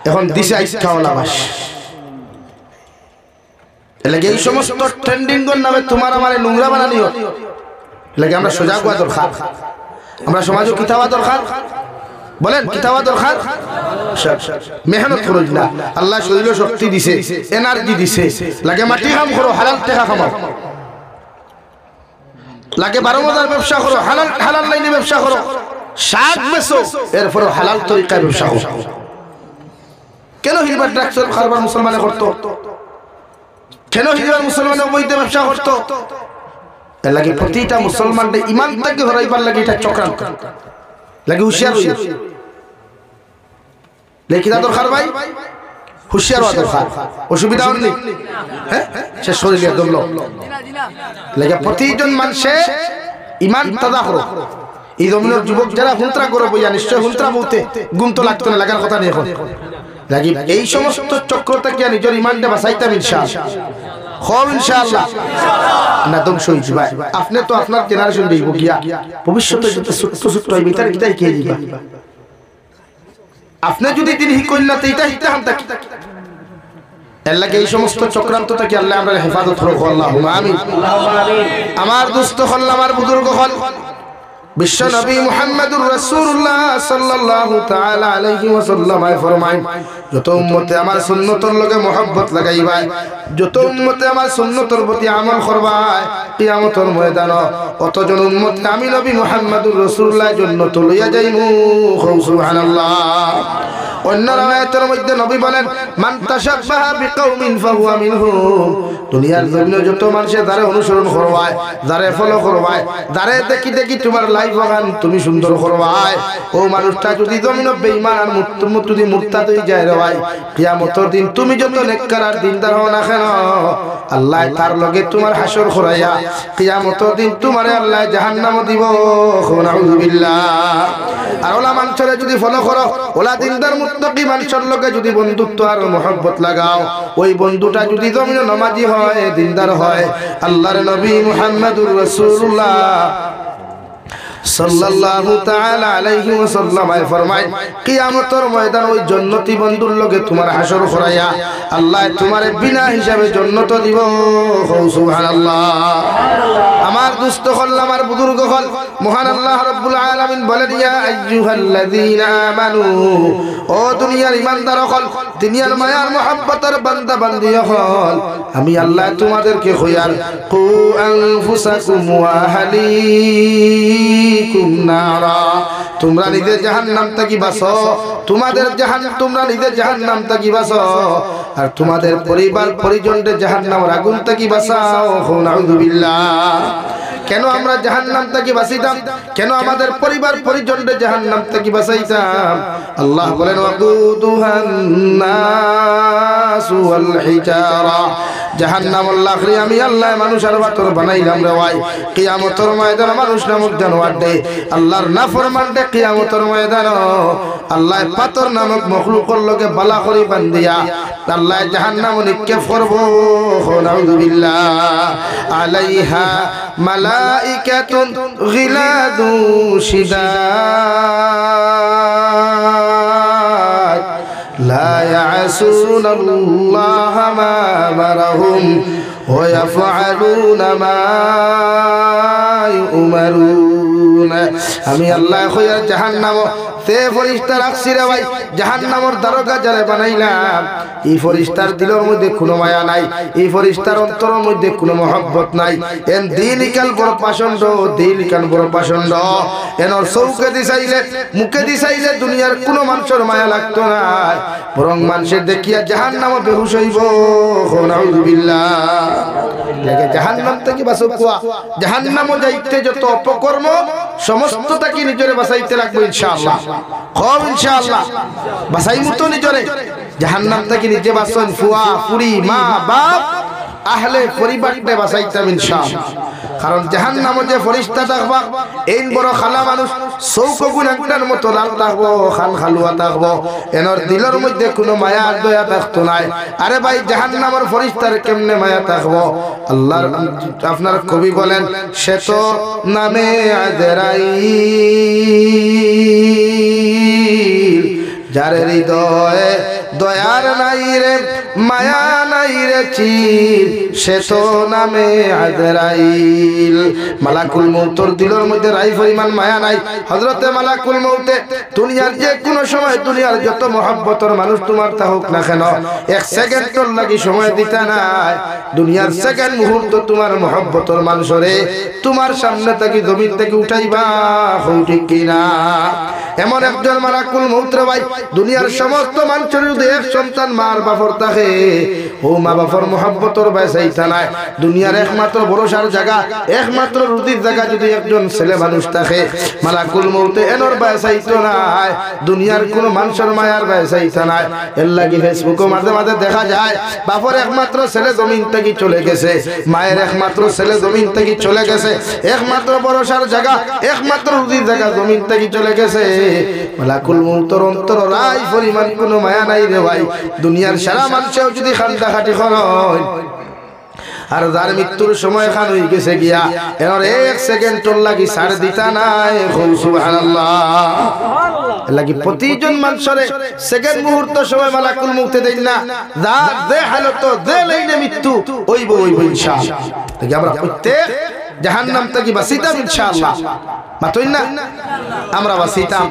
এখন দিশা ইচ্ছা হলা বাস লাগে এই সমস্ত ট্রেন্ডিং এর নামে তোমার আমারে নোংরা বানানিও লাগে আমরা সজাগ হওয়া দরকার আমরা সমাজে কিতাবা দরকার বলেন কিতাবা দরকার মেহনত করো না আল্লাহ শরীরে শক্তি দিছে এনার্জি দিছে লাগে মাটি কাম করো হালাল টাকা কামাও লাগে 12 মজার ব্যবসা করো হালাল লাইনে ব্যবসা করো শাক বেচো এরপর হালাল তরিকায় ব্যবসা করো কেন হিলবার ড্রাগসের কারবার মুসলমানে করতো কেন হিলবার মুসলমানে বইতে ব্যবসা করতো এর লাগে প্রতিটা মুসলমানদের ঈমানটাকে হরাইবার লাগে এটা চক্রান্ত লাগে হুঁশিয়ার হই লেখিদা দরকার ভাই হুঁশিয়ার হওয়া দরকার অসুবিধা নেই হ্যাঁ সে শরীরে দমল লাগে প্রতিজন মানুষে ঈমান তাজা করো এই জমিনের যুবক যারা হুন্ত্রা করো বইয়া নিশ্চয় হুন্ত্রা বলতে গুম তো লাগতো না লাগার কথা নেই এখন লাগি এই সমস্ত চক্রটা কি নিজের ঈমানটা বাঁচাইতাম ইনশাআল্লাহ খুব ইনশাআল্লাহ না ধ্বংস হইছে ভাই আপনি তো আপনার জেনারেশন দেখব গিয়া ভবিষ্যতে যত ছোট ছোট হইবে ভিতর কিটাই কে দিবা আপনি যদি দিন হি কইলা তে এটা হিতা হাম তাকি আল্লাহকে এই সমস্ত চক্রান্ত থেকে আল্লাহ আমরা হেফাজত করো আল্লাহুম্মা আমিন আমার দোস্ত হল আমার বুজুর্গ হল বিশ্ব নবী মুহাম্মদুর রাসূলুল্লাহ সাল্লাল্লাহু তাআলা আলাইহি ওয়াসাল্লাম ফরমায় যত উম্মতে আমার সুন্নতর লগে মোহাব্বত লাগাইবাই যত উম্মতে আমার সুন্নতর প্রতি আমল করবাই কিয়ামতের ময়দানে অতজন উম্মতকে আমি নবী মুহাম্মদুর রাসূলুল্লাহ জান্নাত লইয়া যাইমু সুবহানাল্লাহ অন্য রায়াতের মধ্যে নবী বলেন মান তাশাব্বাহা বিকাউমিন ফাহুয়া মিনহুম দুনিয়ার জমিনে যত মানুষ যারে অনুসরণ করবায় যারে ফলো করবায় যারে দেখি দেখি তোমার লাইফ বাগান তুমি সুন্দর করবায় ও মানুষটা যদি জমিনে বেঈমান আর যদি মুরতাদ হয়ে যায় রে ভাই কিয়ামতের দিন তুমি যত নেককার আর দিনদার হও না কেন আল্লাহ তার লগে তোমার হাসর করাইয়া কিয়ামতের দিন তোমারে আল্লাহ জাহান্নাম দিব নাউযুবিল্লাহ আর ওলা মানুষের যদি ফলো করো ওলা দিনদার মুত্তাকি মানুষের লগে যদি বন্ধুত্ব আর মহব্বত লাগাও ওই বন্ধুটা যদি জমিনে নামাজি হয় দিনদার হয় আল্লাহর নবী মুহাম্মদুর রাসূলুল্লাহ সাল্লাল্লাহু তাআলা আলাইহি ওয়াসাল্লাম ফরমায় কিয়ামতের ময়দান ওই জান্নাতি বন্ধুর লগে তোমার হাসর করাইয়া আল্লাহ তোমারে বিনা হিসাবে জান্নাত দিব সুবহানাল্লাহ আমার দোস্ত হল আমার বুজুর্গ হল মহান আল্লাহ রাব্বুল আলামিন বলেন ইয়া আইয়ুহাল্লাযীনা আমানু ও দুনিয়ার ঈমানদার হল দুনিয়ার মায়ার মহব্বতের বান্দা বান্দি হল আমি আল্লাহ তোমাদেরকে কইয়ার কু আনফুসাকুম ওয়া আহলিকুম নারা তোমরা নিজে জাহান্নাম থেকে বাঁচো তোমাদের তোমরা নিজে জাহান্নাম থেকে বাঁচো আর তোমাদের পরিবার পরিজনদের জাহান্নামের আগুন থেকে বাঁচাও নাউযুবিল্লাহ কেন আমরা জাহান্নাম থেকে বাঁচিতাম কেন আমাদের পরিবার পরিজনদের জাহান্নাম থেকে বাঁচাইতাম আল্লাহ বলেন ওয়াকুদুহান নাসু ওয়াল হিজারা জাহান্নাম আল্লাহরে আমি আল্লাহ মানুষের বাতর বানাইলাম রে ভাই কিয়ামতের ময়দানে মানুষ নামক জানোয়ার দে আল্লাহর নাফরমান দে কিয়ামতের ময়দানে আল্লাহ পাথর নামক মখলুকের লগে বালা করি বান্ধিয়া আল্লাহ জাহান্নাম নিক্ষেপ করব নাউযুবিল্লাহ আলাইহা মালাইকাতুন গিলাদু শিদাদ لا يعصون الله ما أمرهم ويفعلون ما يؤمرون আমি আল্লাহ কইয়া জাহান্নাম তে ফেরেশতা রাখছি রে ভাই জাহান্নামের দারোগা যারা বানাইলাম এই ফেরেশতার দিলের মধ্যে কোনো মায়া নাই, এই ফেরেশতার অন্তরের মধ্যে কোনো মহব্বত নাই। এন দিল কাল বড় পাষণ্ড, দিল কাল বড় পাষণ্ড। এনর চৌকে দিছাইলে মুখে দিছাইলে দুনিয়ার কোনো মানুষের মায়া লাগতো না, বরং মানুষের দেখিয়া জাহান্নামে বেহুশ হইব। নাউযুবিল্লাহ। লাগে জাহান্নাম থেকে বাঁচো কোয়া, জাহান্নামে যাইতে যত অপকর্ম সমস্তটাকে নিজরে বাঁচাইতে লাগবে ইনশাআল্লাহ। কম ইনশাআল্লাহ বাঁচাইমু তো নিজরে, জাহান্নাম থেকে নিজে বাঁচন, ফুয়া ফুরি মা বাপ আহলে পরিবারকে বাঁচাইতাম ইনশাআল্লাহ। কারণ জাহান্নামে যে ফেরেশতা থাকবা এই বড় খালা মানুষ চৌক গুনাহগারের মতো লাল থাকবো, খাল খালুয়া থাকবো, এনর দিলের মধ্যে কোনো মায়া দয়া থাকতো নাই। আরে ভাই জাহান্নামের ফেরেশতার কেমনে মায়া থাকবো? আল্লাহর আপনার কবি বলেন সে তো নামে আজরাইল, যার হৃদয়ে দয়ার নাই রে মায়া নাই রে চির, সে তো নামে আজরাইল। মালাকুল মউতের দিলের মধ্যে রাই পরিমাণ মায়া নাই। হযরতে মালাকুল মউতে দুনিয়ার যে কোনো সময় দুনিয়ার যত মহব্বতের মানুষ তোমার তা হোক না কেন, এক সেকেন্ডের লাগি সময় দিতে নাই। দুনিয়ার সেকেন্ড মুহূর্ত তোমার মহব্বতের মানুষরে তোমার সামনে থেকে জমিন থেকে উঠাইবা, ঠিক কিনা? এমন একজন মালাকুল মউত রে ভাই, দুনিয়ার সমস্ত মানুষের যদি এক সন্তান মার বাপর থাকে, ও মা বাপর মহব্বতর বাইসাইতা নাই। দুনিয়ার একমাত্র ভরসার জায়গা, একমাত্র রুদির জায়গা যদি একজন ছেলে মানুষ থাকে, মালাকুল মউতে এনর বাইসাইতো নাই, দুনিয়ার কোন মানুষের মায়ার বাইসাইতা নাই। এর লাগি ফেসবুকে মাঝে মাঝে দেখা যায় বাপর একমাত্র ছেলে জমিন থেকে চলে গেছে, মায়ের একমাত্র ছেলে জমিন থেকে চলে গেছে, একমাত্র ভরসার জায়গা একমাত্র রুদির জায়গা জমিন থেকে চলে গেছে। মালাকুল মউতের অন্তর রাই পরিমাণ কোনো মায়া নাই রে ভাই। দুনিয়ার সারা মানুষেও যদি খান্দাখাটি হয় আর যার মৃত্যুর সময় খান হয়ে গেছে গিয়া, এর এক সেকেন্ডর লাগি ছাড় দিতা নাই। সুবহানাল্লাহ। লাগি প্রতিজন মানুষের সেকেন্ড মুহূর্ত সময় মালাকুল মউতে দেন না, যা দে হালত দে লাইনে মৃত্যু হইব ইনশাআল্লাহ। দেখি আমরা প্রত্যেক জাহান্নাম থেকে বাঁচিতাম ইনশাআল্লাহ। মাতই না আমরা বাঁচিতাম,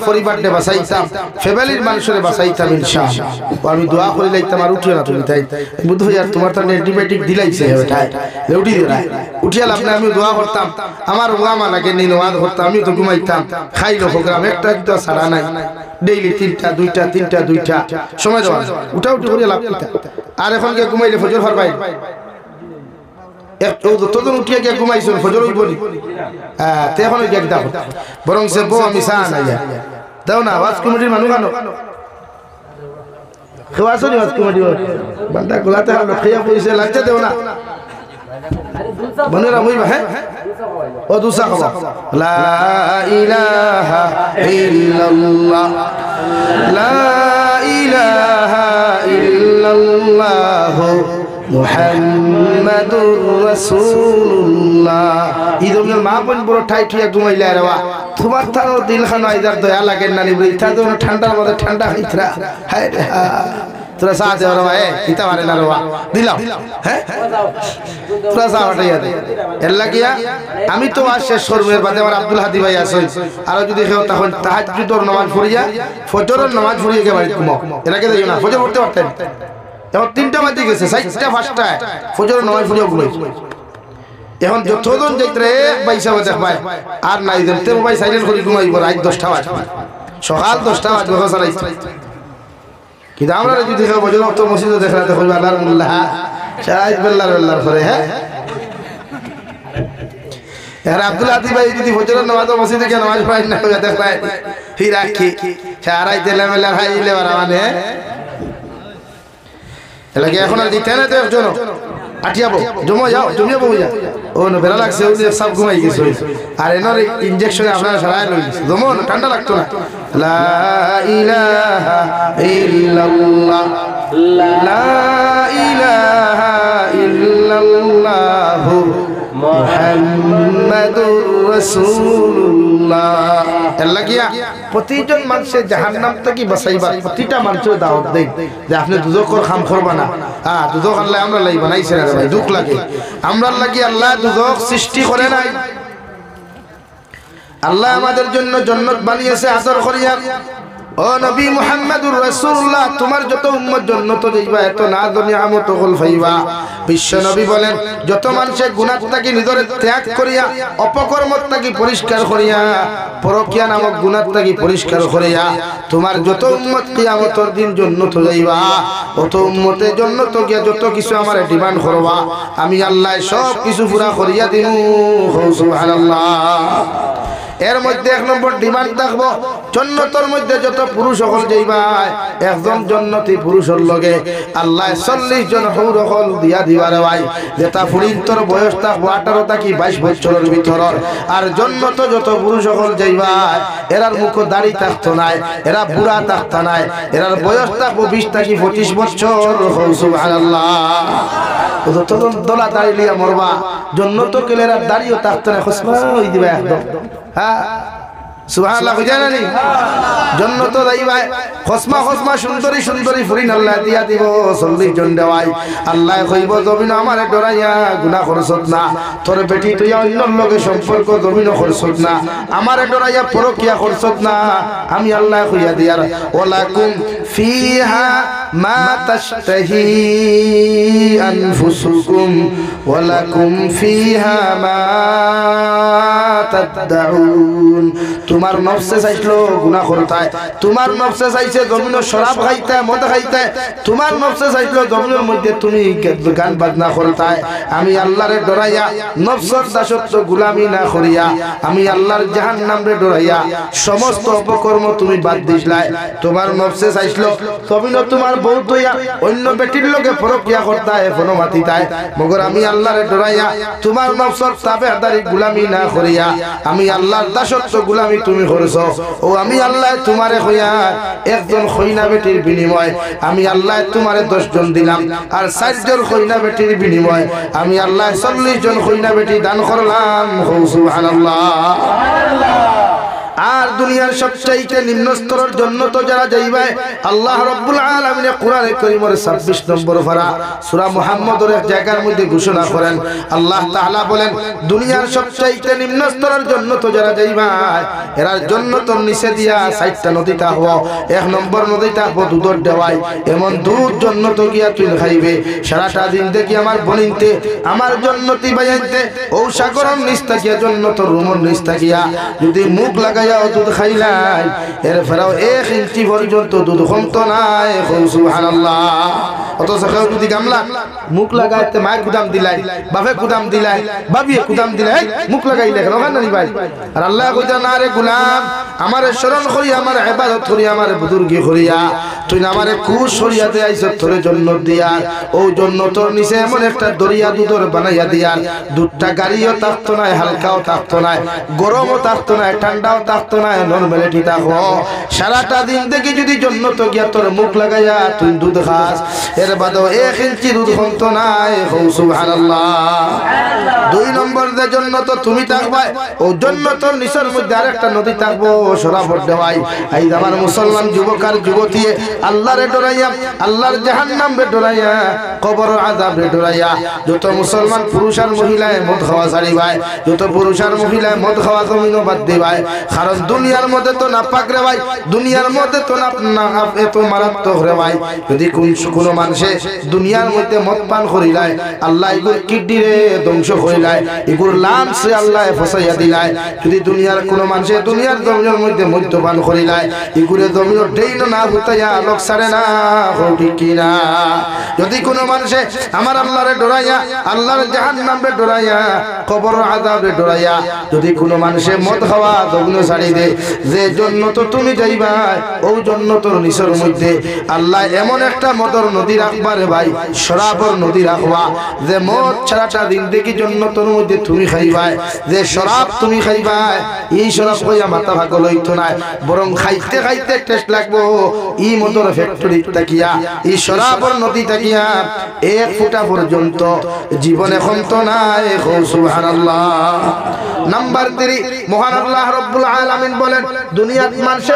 পরিবারকে বাঁচাইতাম, ফ্যামিলির মানুষের বাঁচাইতাম ইনশাআল্লাহ। আমি দোয়া করে লাইতাম আর উঠিও না তুমি, তাই বুঝ হই আর তোমার তো অ্যান্টিবায়োটিক দিলাইছে ওটাই উঠি দিলাই উঠিয়াল আপনি, আমি দোয়া করতাম, আমার ওলামা লাগে নি নওয়াজ করতাম, আমি তো ঘুমাইতাম, খাইলো প্রোগ্রাম একটা একটু ছাড়া নাই, ডেইলি তিনটা দুইটা সময় দেওয়া উঠা উঠি করে লাভ কিতা। আর এখন কে ঘুমাইলে ফজর ফারবাই তখন উঠিয়া গিয়ে ঘুমাইছো ফজর হইব নি? হ্যাঁ তে এখন গিয়ে দেখো বরং সে বউ আমি চা নাই দাও না। ওয়াজ কমিটির মানুষ আনো খাওয়াছো নি? ওয়াজ কমিটি বান্দা গোলাতে হারলো খাইয়া পয়সা লাগছে দেও না বনেরা হইবা। হ্যাঁ ও দুসা খাবা লা ইলাহা ইল্লাল্লাহ লা ইলাহা ইল্লাল্লাহ মুহাম্মাদুর রাসূলুল্লাহ। ইদুল মা বোন বড় ঠাই ঠুইয়া ঘুমাইলা রে বা তোমার তার দিল খান আইদার দয়া লাগে না নি বইতা তো ঠান্ডার মধ্যে ঠান্ডা হইতরা। হায় রে তোরা সা দে রে ভাই ইতা পারে না রে বা দিলাম। হ্যাঁ তোরা সা হটাইয়া দে এর লাগিয়া আমি তো আজ শেষ করবের বাদে আমার আব্দুল হাদি ভাই আছে, আর যদি কেউ তখন তাহাজ্জুদের নামাজ পড়িয়া ফজরের নামাজ পড়িয়া কে বাড়ি ঘুমাও, এটাকে দেই না ফজর পড়তে পারতেন। এখন 3টা বাজে গেছে, 4টা 5টায় ফজরের নামাজ পড়িয়া ঘুমাই। এখন যতজন যাইতে পয়সা দেখ ভাই আর নাই দেখতে ভাই সাইলেন্ট করে ঘুমাইব। রাত 10টা বাজে, সকাল 10টা বাজে চালাই। কিন্তু আমরা যদি ফজর ওয়াক্ত মসজিদে দেখলা দেখো আল্লাহ সারাই বেল্লার করে। হ্যাঁ এর আব্দুল আদি ভাই যদি ফজরের নামাজ মসজিদে গিয়ে নামাজ পড়াই না দেখলাই হি রাখি সারাই তেলা মেলা হাইলে বারা মানে এলাকে এখন আর দিতে না তো একজন আটিয়াবো জমিয়াবো ও বেড়া লাগছে সব ঘুমাই গেছে। আর এনার ইনজেকশনে আপনারা সারাই লই গেছে যেমন ঠান্ডা লাগতো না। লা ইলাহা ইল্লাল্লাহ লা ইলাহা ইল্লাল্লাহ মুহাম্মাদুর রাসূলুল্লাহ। এর লাগিয়া প্রতিজন মানুষের জাহান্নাম থেকে বাঁচাইবা প্রতিটা মানুষের দাওয়াত দেই যে আপনি দুজকর কাম করবা না। হ্যাঁ দুজক আল্লাহ আমরা লাই বানাইছে না ভাই, দুঃখ লাগে। আমরা লাগি আল্লাহ দুজক সৃষ্টি করে নাই, আল্লাহ আমাদের জন্য জান্নাত বানিয়েছে আদর করিয়া ও নবী মুহাম্মদুর রাসূলুল্লাহ তোমার যত উম্মত জান্নাতে যাইবা এত না নিয়ামত হল পাইবা বিশ্ব নবী বলেন যত মানুষে গুনাহ থেকে নিজের ত্যাগ করিয়া অপকর্ম থেকে পরিষ্কার করিয়া পরকিয়া নামক গুনাহ থেকে পরিষ্কার করিয়া তোমার যত উম্মত কিয়ামতের দিন জান্নাতে যাইবা অত উম্মতের জান্নাতে গিয়া যত কিছু আমারে ডিমান্ড করবা আমি আল্লাহ সব কিছু পুরা করিয়া দিমু সুবহানাল্লাহ এর মধ্যে এক নম্বর ডিমান্ড থাকবো জান্নাতের মধ্যে যত পুরুষ হল যাইবা একজন জান্নাতি পুরুষের লগে আল্লাহ 40 জন হুর হল দিয়া দিবারে ভাই যেটা ফুরিন্তর বয়স থাকবো 18 থেকে 22 বছরের ভিতর আর জান্নাতে যত পুরুষ হল যাইবা এরার মুখ দাড়ি থাকতো নাই এরা বুড়া থাকতো নাই এরার বয়স থাকবো 20 থেকে 25 বছর সুবহানাল্লাহ যত দলা দাড়ি লিয়া মরবা জান্নাতে গেলে এরা দাড়িও থাকতো না খসমা হই দিবা একদম সুবহানাল্লাহ বুঝায় না নি জান্নাত যাইবা খসমা সুন্দরী সুন্দরী ফুরিন আল্লাহ দিয়া দিব 40 জন দেওয়াই আল্লাহ কইব জমিন আমারে ডরাইয়া গুনাহ করছত না তোর বেটি তুই অন্যর লগে সম্পর্ক জমিন করছত না আমারে ডরাইয়া পরকিয়া করছত না আমি আল্লাহ কইয়া দিয়ার ওয়ালাকুম ফিহা মা তাশতাহি আনফুসুকুম ওয়ালাকুম ফিহা মা তাদউন তোমার নফসে চাইছিল গুনাহ করতে তোমার নফসে চাইছে জমিনে শরাব খাইতে মদ খাইতে তোমার নফসে চাইছিল জমিনের মধ্যে তুমি গান বাজনা করতে আমি আল্লাহরে ডরাইয়া নফসের দাসত্ব গোলামি না করিয়া আমি আল্লাহর জাহান্নামে ডরাইয়া সমস্ত অপকর্ম তুমি বাদ দিছলাই তোমার নফসে চাইছিল জমিনে তোমার বউ তৈয়া অন্য বেটির লগে পরকিয়া করতে ফোনো মাতিতায় মগর আমি আল্লাহরে ডরাইয়া তোমার নফসের তাবেদারি গোলামি না করিয়া আমি আল্লাহর দাসত্ব গোলামি তুমি করছো ও আমি আল্লাহ তোমারে কইয়া একজন খইনা বেটির বিনিময় আমি আল্লাহ তোমারে 10 জন দিলাম আর 60 জন খইনা বেটির বিনিময় আমি আল্লাহ 40 জন খইনা বেটি দান করলাম সুবহানাল্লাহ আর দুনিয়ার সবচাইতে নিম্ন স্তরের জান্নাত যারা যাইবে আল্লাহ রাব্বুল আলামিন কোরআনে কারীমের 26 নম্বর পারা সূরা মুহাম্মদের এক জায়গার মধ্যে ঘোষণা করেন আল্লাহ তাআলা বলেন দুনিয়ার সবচাইতে নিম্ন স্তরের জান্নাত যারা যাইবে এরা জান্নাতের নিচে দিয়া 60টা নদী থাকবো এক নম্বর নদী থাকবো দুধের দেওয়াই এমন দুধ জান্নাত গিয়া তুই খাইবে সারাটা দিন দেখি আমার বনিনতে আমার জান্নাতি বাইতে ও সাগরের নিচ থাকিয়া জান্নাতের রুমের নিচ থাকিয়া যদি মুখ লাগাই দুধ খাইলাই এর ফেরাও 1 ইঞ্চি পর্যন্ত দুধ কমতো নাই সুবহানাল্লাহ অথচ কেউ যদি গামলা মুখ লাগাইতে মায়ের কুদাম দিলাই বাপে কুদাম দিলাই বাবিয়ে কুদাম দিলাই মুখ লাগাইলে কেন জানি ভাই আর আল্লাহ কইতা না রে গোলাম আমারে শরণ করি আমার ইবাদত করি আমার বুজুর্গি করিয়া তুই আমারে খুশ করিয়াতে আইছ তোর জান্নাত দিয়া ও জান্নাতের নিচে এমন একটা দরিয়া দুধর বানাইয়া দিয়া দুধটা গাড়িও থাকতো না হালকাও থাকতো না গরমও থাকতো না ঠান্ডাও থাকতো না নরমালিটি থাকো সারাটা দিন দেখি যদি জান্নাত গিয়া তোর মুখ লাগাইয়া তুই দুধ খাস এর বাদও 1 ইঞ্চি দুধ কমতো না সুবহানাল্লাহ 2 নম্বর যে জান্নাত তুমি থাকবা ও জান্নাতের নিচের মধ্যে আরেকটা নদী থাকবো শরাবর দেওয়াই এই আমার মুসলমান যুবক আর যুবতী আল্লাহরে ডরাইয়া আল্লাহর জাহান্নামে ডরাইয়া কবর আযাবে ডরাইয়া যত মুসলমান পুরুষ আর মহিলায় মদ খাওয়া ছাড়িবাই যত পুরুষ আর মহিলায় মদ খাওয়া জমিনও বাদ দিবাই কারণ দুনিয়ার মধ্যে তো নাপাক রে ভাই দুনিয়ার মধ্যে তো না এত মারাত্মক রে ভাই যদি কোনো মানুষে দুনিয়ার মধ্যে মদ পান করিলাই আল্লাহ এগুর কিডনি রে ধ্বংস করিলাই এগুর লাংস আল্লাহ ফসাইয়া দিলাই যদি দুনিয়ার কোনো মানুষে দুনিয়ার জমিনের মধ্যে মদ্যপান করিলাই এগুরে জমিন ডেইন না হুতাইয়া লোক ছাড়ে না ঠিক কিনা যদি কোনো মানুষে আমার আল্লাহরে ডরাইয়া আল্লাহর জাহান্নামে ডরাইয়া কবর আযাবে ডরাইয়া যদি কোনো মানুষে মদ খাওয়া জমিন ছাড়ি দে যে জান্নাত তুমি যাইবা ও জান্নাতের নিচের মধ্যে আল্লাহ এমন একটা মদর নদী রাখবারে ভাই শরাবর নদী রাখবা যে মদ ছাড়াটা দিন দেখি জান্নাতের মধ্যে তুমি খাইবা যে শরাব তুমি খাইবা এই শরাব কইয়া মাথা ভাগল হইতো না বরং খাইতে খাইতে টেস্ট লাগবো এই মদর ফ্যাক্টরি তাকিয়া এই শরাবর নদী তাকিয়া 1 ফুটা পর্যন্ত জীবন এখন তো নাই সুবহানাল্লাহ নাম্বার 3 মহান আল্লাহ রাব্বুল আলামিন বলেন দুনিয়াত মানুষে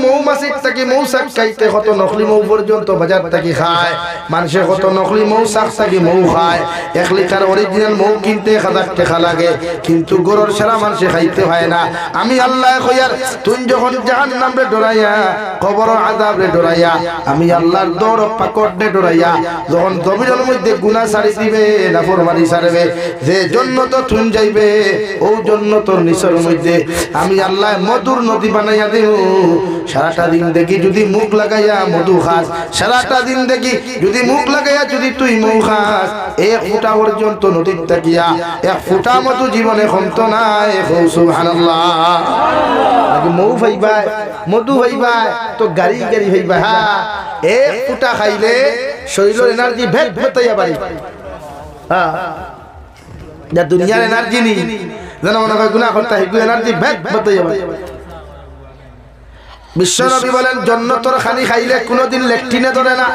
মৌমাছি থেকে মৌচাক খাইতে কত নকলি মৌ পর্যন্ত বাজার থেকে খায় মানুষে কত নকলি মৌ সাকসাকি মৌ খায় 1 লিটার অরিজিনাল মৌ কিনতে 1000 টাকা লাগে কিন্তু গরুর সারা মানুষে খাইতে হয় না আমি আল্লাহ কইয়ার তুই যখন জাহান্নাম রে ডরাইয়া কবর আযাব রে ডরাইয়া আমি আল্লাহর দর পাকড় রে ডরাইয়া যখন জমিনের মধ্যে গুনাহ ছাড়ি দিবে নাফরমানি ছাড়বে যে জান্নাত তুই যাইবে ও জান্নাতের নিচের মধ্যে আমি আল্লাহ মধুর নদী বানাইয়া দেব সারাটা দিন দেখি যদি মুখ লাগাইয়া মধু খাস সারাটা দিন দেখি যদি মুখ লাগাইয়া যদি তুই মৌ খাস 1 ফোঁটা পর্যন্ত নদীর তাকিয়া 1 ফোঁটা মধু জীবনে কমতো না সুবহানাল্লাহ আগে মৌ ভাইবা মধু ভাইবা তো গাড়ি গাড়ি ভাইবা হ্যাঁ 1 ফোঁটা খাইলে শরীরের এনার্জি ভেট ভেটাইয়া পারি হ্যাঁ যা দুনিয়ার এনার্জি নি যেন মনে হয় গুনাহ করতে হয় এনার্জি ভেট ভেটাইয়া পারি বিশ্বনবী বলেন জান্নাতের খানি খাইলে কোনোদিন লেট্রিনে ধরে না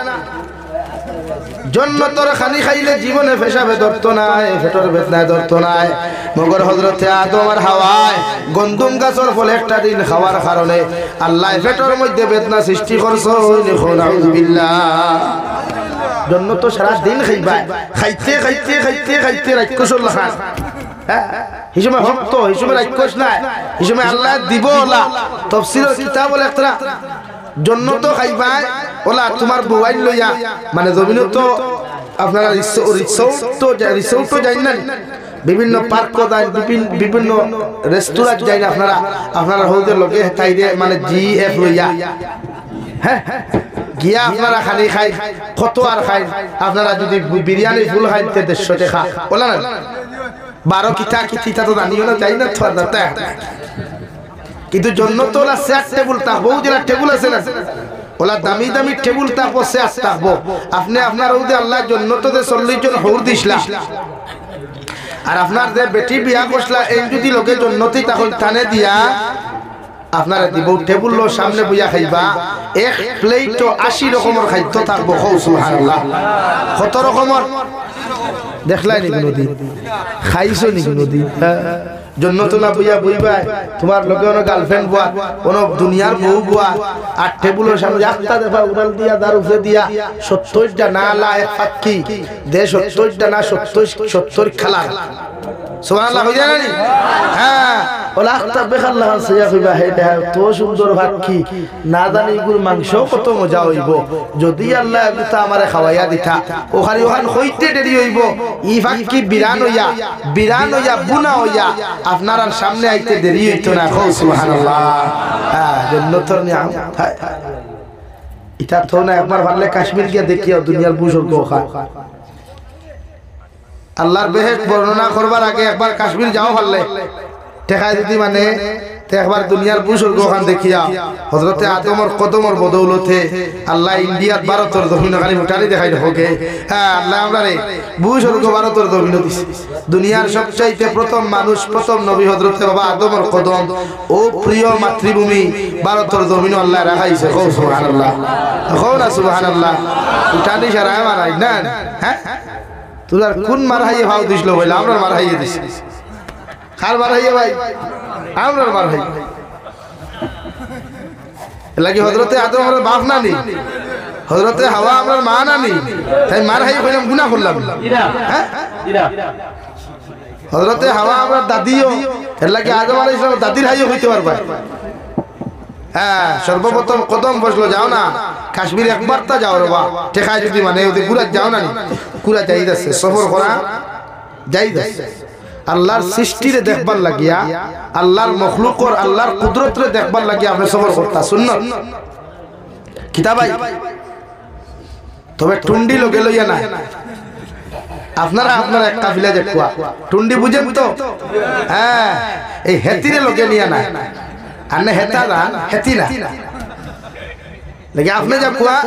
জান্নাতের খানি খাইলে জীবনে পেশাবে ধরতো না পেটের বেদনায় ধরতো না মগর হযরতে আদম আর হাওয়ায় গন্ধুম গাছের ফল একটা দিন খাওয়ার কারণে আল্লাহ পেটের মধ্যে বেদনা সৃষ্টি করছে নাউযুবিল্লাহ জান্নাত সারা দিন খাইবা খাইতে খাইতে খাইতে খাইতে রাক্ষসর লাখান হিসেবে ভক্ত হিসেবে রাক্ষস নাই হিসেবে আল্লাহ দিব ওলা তাফসীরের কিতাব বলে একটা জান্নাত খাইবা ওলা তোমার মোবাইল লইয়া মানে জমিনে তো আপনারা রিসোর্ট তো যাই না বিভিন্ন পার্ক যায় বিভিন্ন রেস্টুরেন্ট যায় না আপনারা হলদের লোকে তাইরে মানে জিএফ লইয়া হ্যাঁ গিয়া আপনারা খালি খাই কত আর খাই আপনারা যদি বিরিয়ানি ফুল খাইতে 150 টাকা ওলা না 12 কিতা তো জানিও না যাই না তো কিন্তু জান্নাত ওলা চেয়ার টেবিল তা বহু যেটা টেবিল আছে না ওলা দামি দামি টেবিল তা বসে আসতাবো আপনি আপনার ওদে আল্লাহ জান্নাতে 40 জন হুর দিছলা আর আপনার যে বেটি বিয়া করছলা এই যদি লোকে জান্নাতে তখন টানে দিয়া আপনারা দিব টেবিল লো সামনে বইয়া খাইবা 1 প্লেট 80 রকমের খাদ্য থাকবো সুবহানাল্লাহ কত রকমের দেখলাই নি নদী খাইছো নি নদী জান্নাতুল্লাহ বইয়া বইবা তোমার লগে ওনো গার্লফ্রেন্ড বুয়া ওনো দুনিয়ার বউ বুয়া আর টেবিলের সামনে একটা দেবা উড়াল দিয়া দারুফে দিয়া 70টা না লা এক পাক্কি দে 70টা না 70 খালা সুবহানাল্লাহ হই জানি হ্যাঁ ওলা একটা বেখাল্লাহ সিয়া কইবা হেডা তো সুন্দর ভাত কি না জানি গুর মাংস কত মজা হইব যদি আল্লাহ এটা আমারে খাওয়াইয়া দিতা ওখানে ওখান হইতে দেরি হইব ই ফাক্কি বিরান হইয়া বুনা হইয়া আপনার সামনে আইতে দেরি হইতো না সুবহানাল্লাহ হ্যাঁ জান্নাতের নিয়াম এটা তো না একবার ভাবলে কাশ্মীর গিয়া দেখিও দুনিয়ার বুজুর্গ খায় আল্লাহর বেহেশত বর্ণনা করবার আগে একবার কাশ্মীর যাও ভাললে ঠেকায় যদি মানে তে একবার দুনিয়ার বুজুর্গ খান দেখিয়া হযরতে আদমের কদমের বদৌলতে আল্লাহ ইন্ডিয়ার ভারতের জমিন খালি উঠানি দেখাই হোকে হ্যাঁ আল্লাহ আমরারে বুজুর্গ ভারতের জমিন দিছে দুনিয়ার সবচাইতে প্রথম মানুষ প্রথম নবী হযরতে বাবা আদমের কদম ও প্রিয় মাতৃভূমি ভারতের জমিন আল্লাহ রাখাইছে সুবহানাল্লাহ সুবহানাল্লাহ উঠানি সারা মারাই না হ্যাঁ তোরা কোন মারহাইয়ে ভাও দিছিল বলে আমরা মারহাইয়ে দিছি কার মারহাইয়ে ভাই আমরা মারহাই লাগি হযরতে আদমের বাপ না নি হযরতে হাওয়া আমার মা না নি তাই মারহাই কইলাম গুনাহ করলাম হ্যাঁ হযরতে হাওয়া আমার দাদিও এর লাগি আদম আলাইহিস সালাম দাদির হাইও হইতে পারবা হ্যাঁ সর্বপ্রথম কদম বসলো যাও না কাশ্মীর একবার তা যাও রে বা ঠেকায় যদি মানে ওই কুরা যাও না কুরা যাইতাছে সফর করা যাইতাছে আল্লাহর সৃষ্টিরে দেখবার লাগিয়া আল্লাহর মখলুকর আল্লাহর কুদরতরে দেখবার লাগিয়া আপনি সফর করতা সুন্নাত কিতাবাই তবে টুন্ডি লগে লইয়া না আপনারা এক কাফিলা দেখবা টুন্ডি বুঝেন তো হ্যাঁ এই হেতিরে লগে নিয়া না আনে হেতা দান হেতি না লাগে আপনি যা কুয়া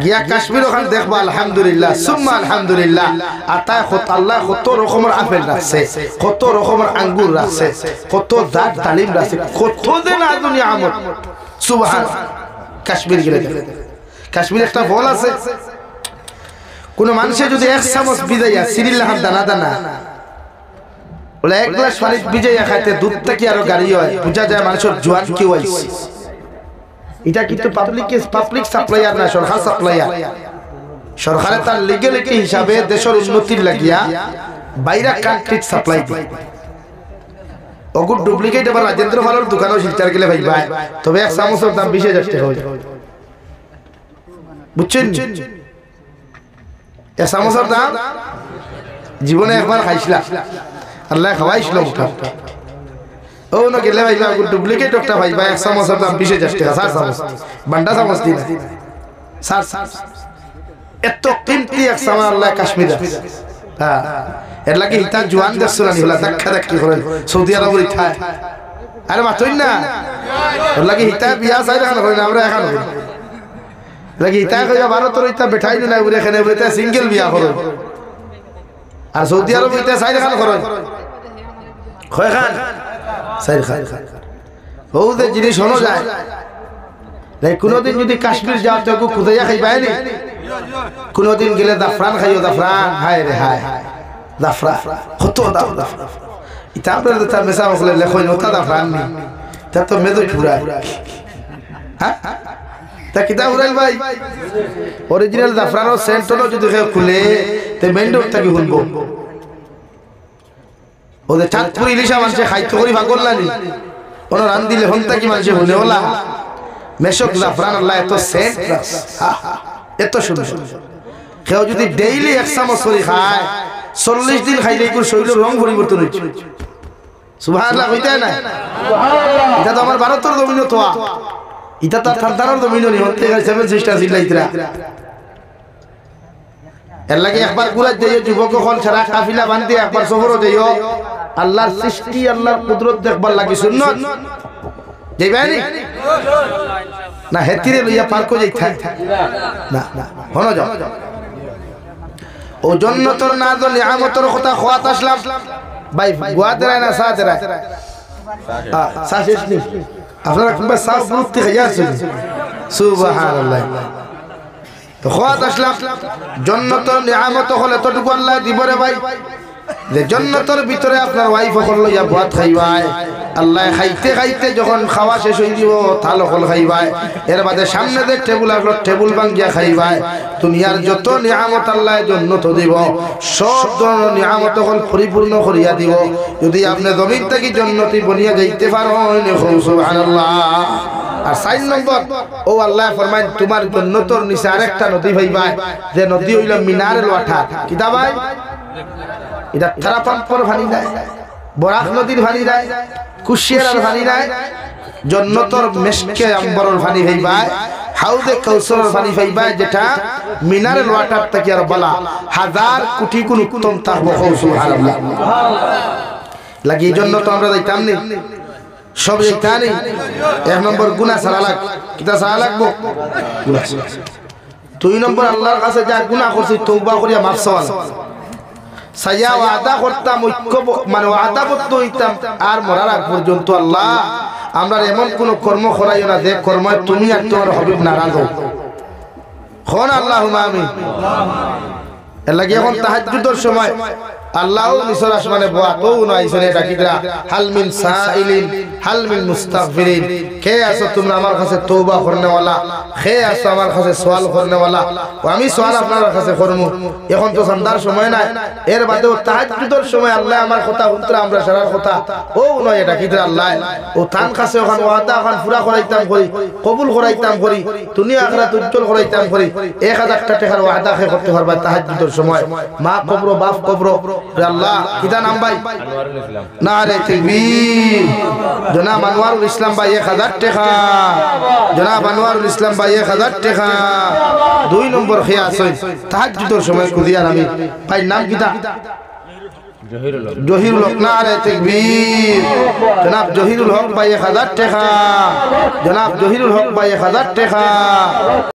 গিয়া কাশ্মীর ওখানে দেখবা আলহামদুলিল্লাহ সুম্মা আলহামদুলিল্লাহ আতা কত আল্লাহ কত রকমের আপেল রাখছে কত রকমের আঙ্গুর রাখছে কত জাত তালিম রাখছে কত দিন দুনিয়া আমত সুবহান কাশ্মীর গেলে কাশ্মীর একটা ফল আছে কোন মানুষে যদি এক চামচ বিজাইয়া সিরিল্লাহ দানা দানা বলে এক গ্লাস পানি বিজাইয়া খাইতে দুধ থেকে আরো গাড়ি হয় বুঝা যায় মানুষের জোয়ান কেউ আইছে এটা কিন্তু পাবলিক সাপ্লাইয়ার না সরকার সাপ্লাইয়ার সরকারে তার লিগ্যালিটি হিসাবে দেশের উন্নতির লাগিয়া বাইরা কান্ট্রি সাপ্লাই দেয় ওগুলো ডুপ্লিকেট এবার রাজেন্দ্র ভালোর দোকানেও শিলচার গেলে ভাই ভাই তবে এক চামচের দাম 20,000 টাকা হয় বুঝছেন এক চামচের দাম জীবনে একবার খাইছিলা আল্লাহ খাওয়াইছিল ওটা ও না গেলে ভাই ভাই ডুপ্লিকেট একটা ভাই ভাই এক চামচের দাম 20,000 টাকা 4 চামচ বান্ডা চামচ দিন 4 এত কিমতি এক চামচ আল্লাহ কাশ্মীরে হ্যাঁ এর লাগি ইতা জওয়ান দেশ সুরানি হলা দেখা দেখি করেন সৌদি আরব ইথায় আরে মাতইন না এর লাগি ইতা বিয়া চাই রাখান করেন আমরা এখন লাগি ইতা কইয়া ভারতের ইতা বেঠাই না উরে এখানে উরে সিঙ্গেল বিয়া করেন আর সৌদি আরব ইতা চাই রাখান করেন কয় খান চাই খান ও যে জিনিস হলো যায় তাই কোনদিন যদি কাশ্মীর যাও তো খুদাইয়া খাইবাই নি কোনদিন গেলে জাফরান খাইও জাফরান হায় রে হায় জাফরান কত দাম জাফরান এটা আপনাদের তার মেসা বলে লেখই নতা জাফরান নি তা তো মেদো ছুরা হ্যাঁ তা কিতা উড়াইল ভাই অরিজিনাল জাফরানের সেন্টনো যদি কেউ খুলে তে মেন্ডোর থেকে শুনবো ওদের চাঁদপুর ইলিশা মানুষে খাইতে করি ভাগল নানি ওরা রান দিলে হন্তা কি মানুষে হলে ওলা মেশক জাফরান আল্লাহ এত সেন্ট এত সুন্দর কেউ যদি ডেইলি এক চামচ করে খায় 40 দিন খাইলে কোন শরীরের রং পরিবর্তন হচ্ছে সুবহানাল্লাহ কইতে না সুবহানাল্লাহ এটা তো আমার ভারতের জমিন তো এটা তো ঠান্ডার জমিন নি হতে গেছে 7 সিস্টার জিল্লাইতরা এর লাগি একবার গুলা যাইও যুবক হল ছাড়া কাফিলা বানতে একবার সফরও যাইও আল্লাহর সৃষ্টি আল্লাহর কুদরত দেখবার লাগি সুন্নাত যাইবানি না হেতিরে লইয়া পার কো যাইতা না না হনো যাও ও জান্নাতের নাজ নিয়ামতের কথা খোয়াত আসলাম ভাই গুয়াদরা না সাদরা সাশেশ নি আপনারা কিংবা সাফ বুঝতে খাইয়াছেন সুবহানাল্লাহ তো খোয়াত আসলাম জান্নাতের নিয়ামত হলে তটুকু আল্লাহ দিবরে ভাই যে জান্নাতের ভিতরে আপনার ওয়াইফ হল লইয়া ভাত খাইবাই আল্লাহ খাইতে খাইতে যখন খাওয়া শেষ হয়ে দিব থাল হল খাইবাই এর বাদে সামনে যে টেবিল আসলো টেবিল ভাঙ্গিয়া খাইবাই দুনিয়ার যত নিয়ামত আল্লাহ জান্নাত দিব সব ধরনের নিয়ামত হল পরিপূর্ণ করিয়া দিব যদি আপনি জমিন থেকে জান্নাতি বনিয়া যাইতে পারেন সুবহানাল্লাহ আর 4 নম্বর ও আল্লাহ ফরমায় তোমার জান্নাতের নিচে আরেকটা নদী ভাইবাই যে নদী হইল মিনারেল ওয়াটার কিতা ভাই এটা থারাপাম্পর ভানি নাই বরাক নদীর ভানি নাই কুশিয়ারার ভানি নাই জান্নাতের মেশকে আম্বরের ভানি ভাইবাই হাউদে কাউসারের ভানি ভাইবাই যেটা মিনারেল ওয়াটার থেকে আর বলা 1000 কোটি গুণ উত্তম তার বহু সুবহানাল্লাহ লাগি জন্য তো আমরা যাইতাম নি সব যাইতাম নি এক নম্বর গুনাহ সারা লাগ কিতা সারা লাগবো গুনাহ 2 নম্বর আল্লাহর কাছে যা গুনাহ করছি তওবা করিয়া মাফ চাওয়া সাজা ওয়াদা করতাম ঐক্য মানে ওয়াদা করতে হইতাম আর মরার আগ পর্যন্ত আল্লাহ আমরা এমন কোন কর্ম করাইও না যে কর্ম তুমি আর তোমার হাবিব নারাজ হও কোন আল্লাহুম্মা আমিন এর লাগি এখন তাহাজ্জুদের সময় আল্লাহ নিসর আসমানে বাতো নাইছনে ডাকিরা হাল মিন সাইলিন হাল মিন মুস্তাগফিরিন কে আছো তোমরা আমার কাছে তওবা করনে ওয়ালা কে আছো আমার কাছে সওয়াল করনে ওয়ালা ও আমি সওয়াল আপনার কাছে করব এখন তো সন্ধ্যার সময় নাই এর বাদেও তাহাজ্জুদের সময় আল্লাহ আমার কথা উত্তর আমরা সারার কথা ও নয় ডাকিরা আল্লাহ ও তান কাছে ওখান ওয়াদা ওখান পুরা করাইতাম করি কবুল করাইতাম করি দুনিয়া আখিরাত উজ্জ্বল করাইতাম করি 1000 টাকার ওয়াদা কে করতে পারবা তাহাজ্জুদের সময় মা কবর বাপ কবর আল্লাহ কিটা নাম ভাই আনোয়ারুল ইসলাম নারে তাকবীর জনাব আনোয়ারুল ইসলাম ভাই 1000 টাকা জনাব আনোয়ারুল ইসলাম ভাই 1000 টাকা 2 নম্বর খিয়া আছে তাহাজ্জুদের সময় কুদিয়ার আমি ভাই নাম কিটা জহিরুল হক নারে তাকবীর জনাব জহিরুল হক ভাই 1000 টাকা জনাব জহিরুল হক ভাই 1000 টাকা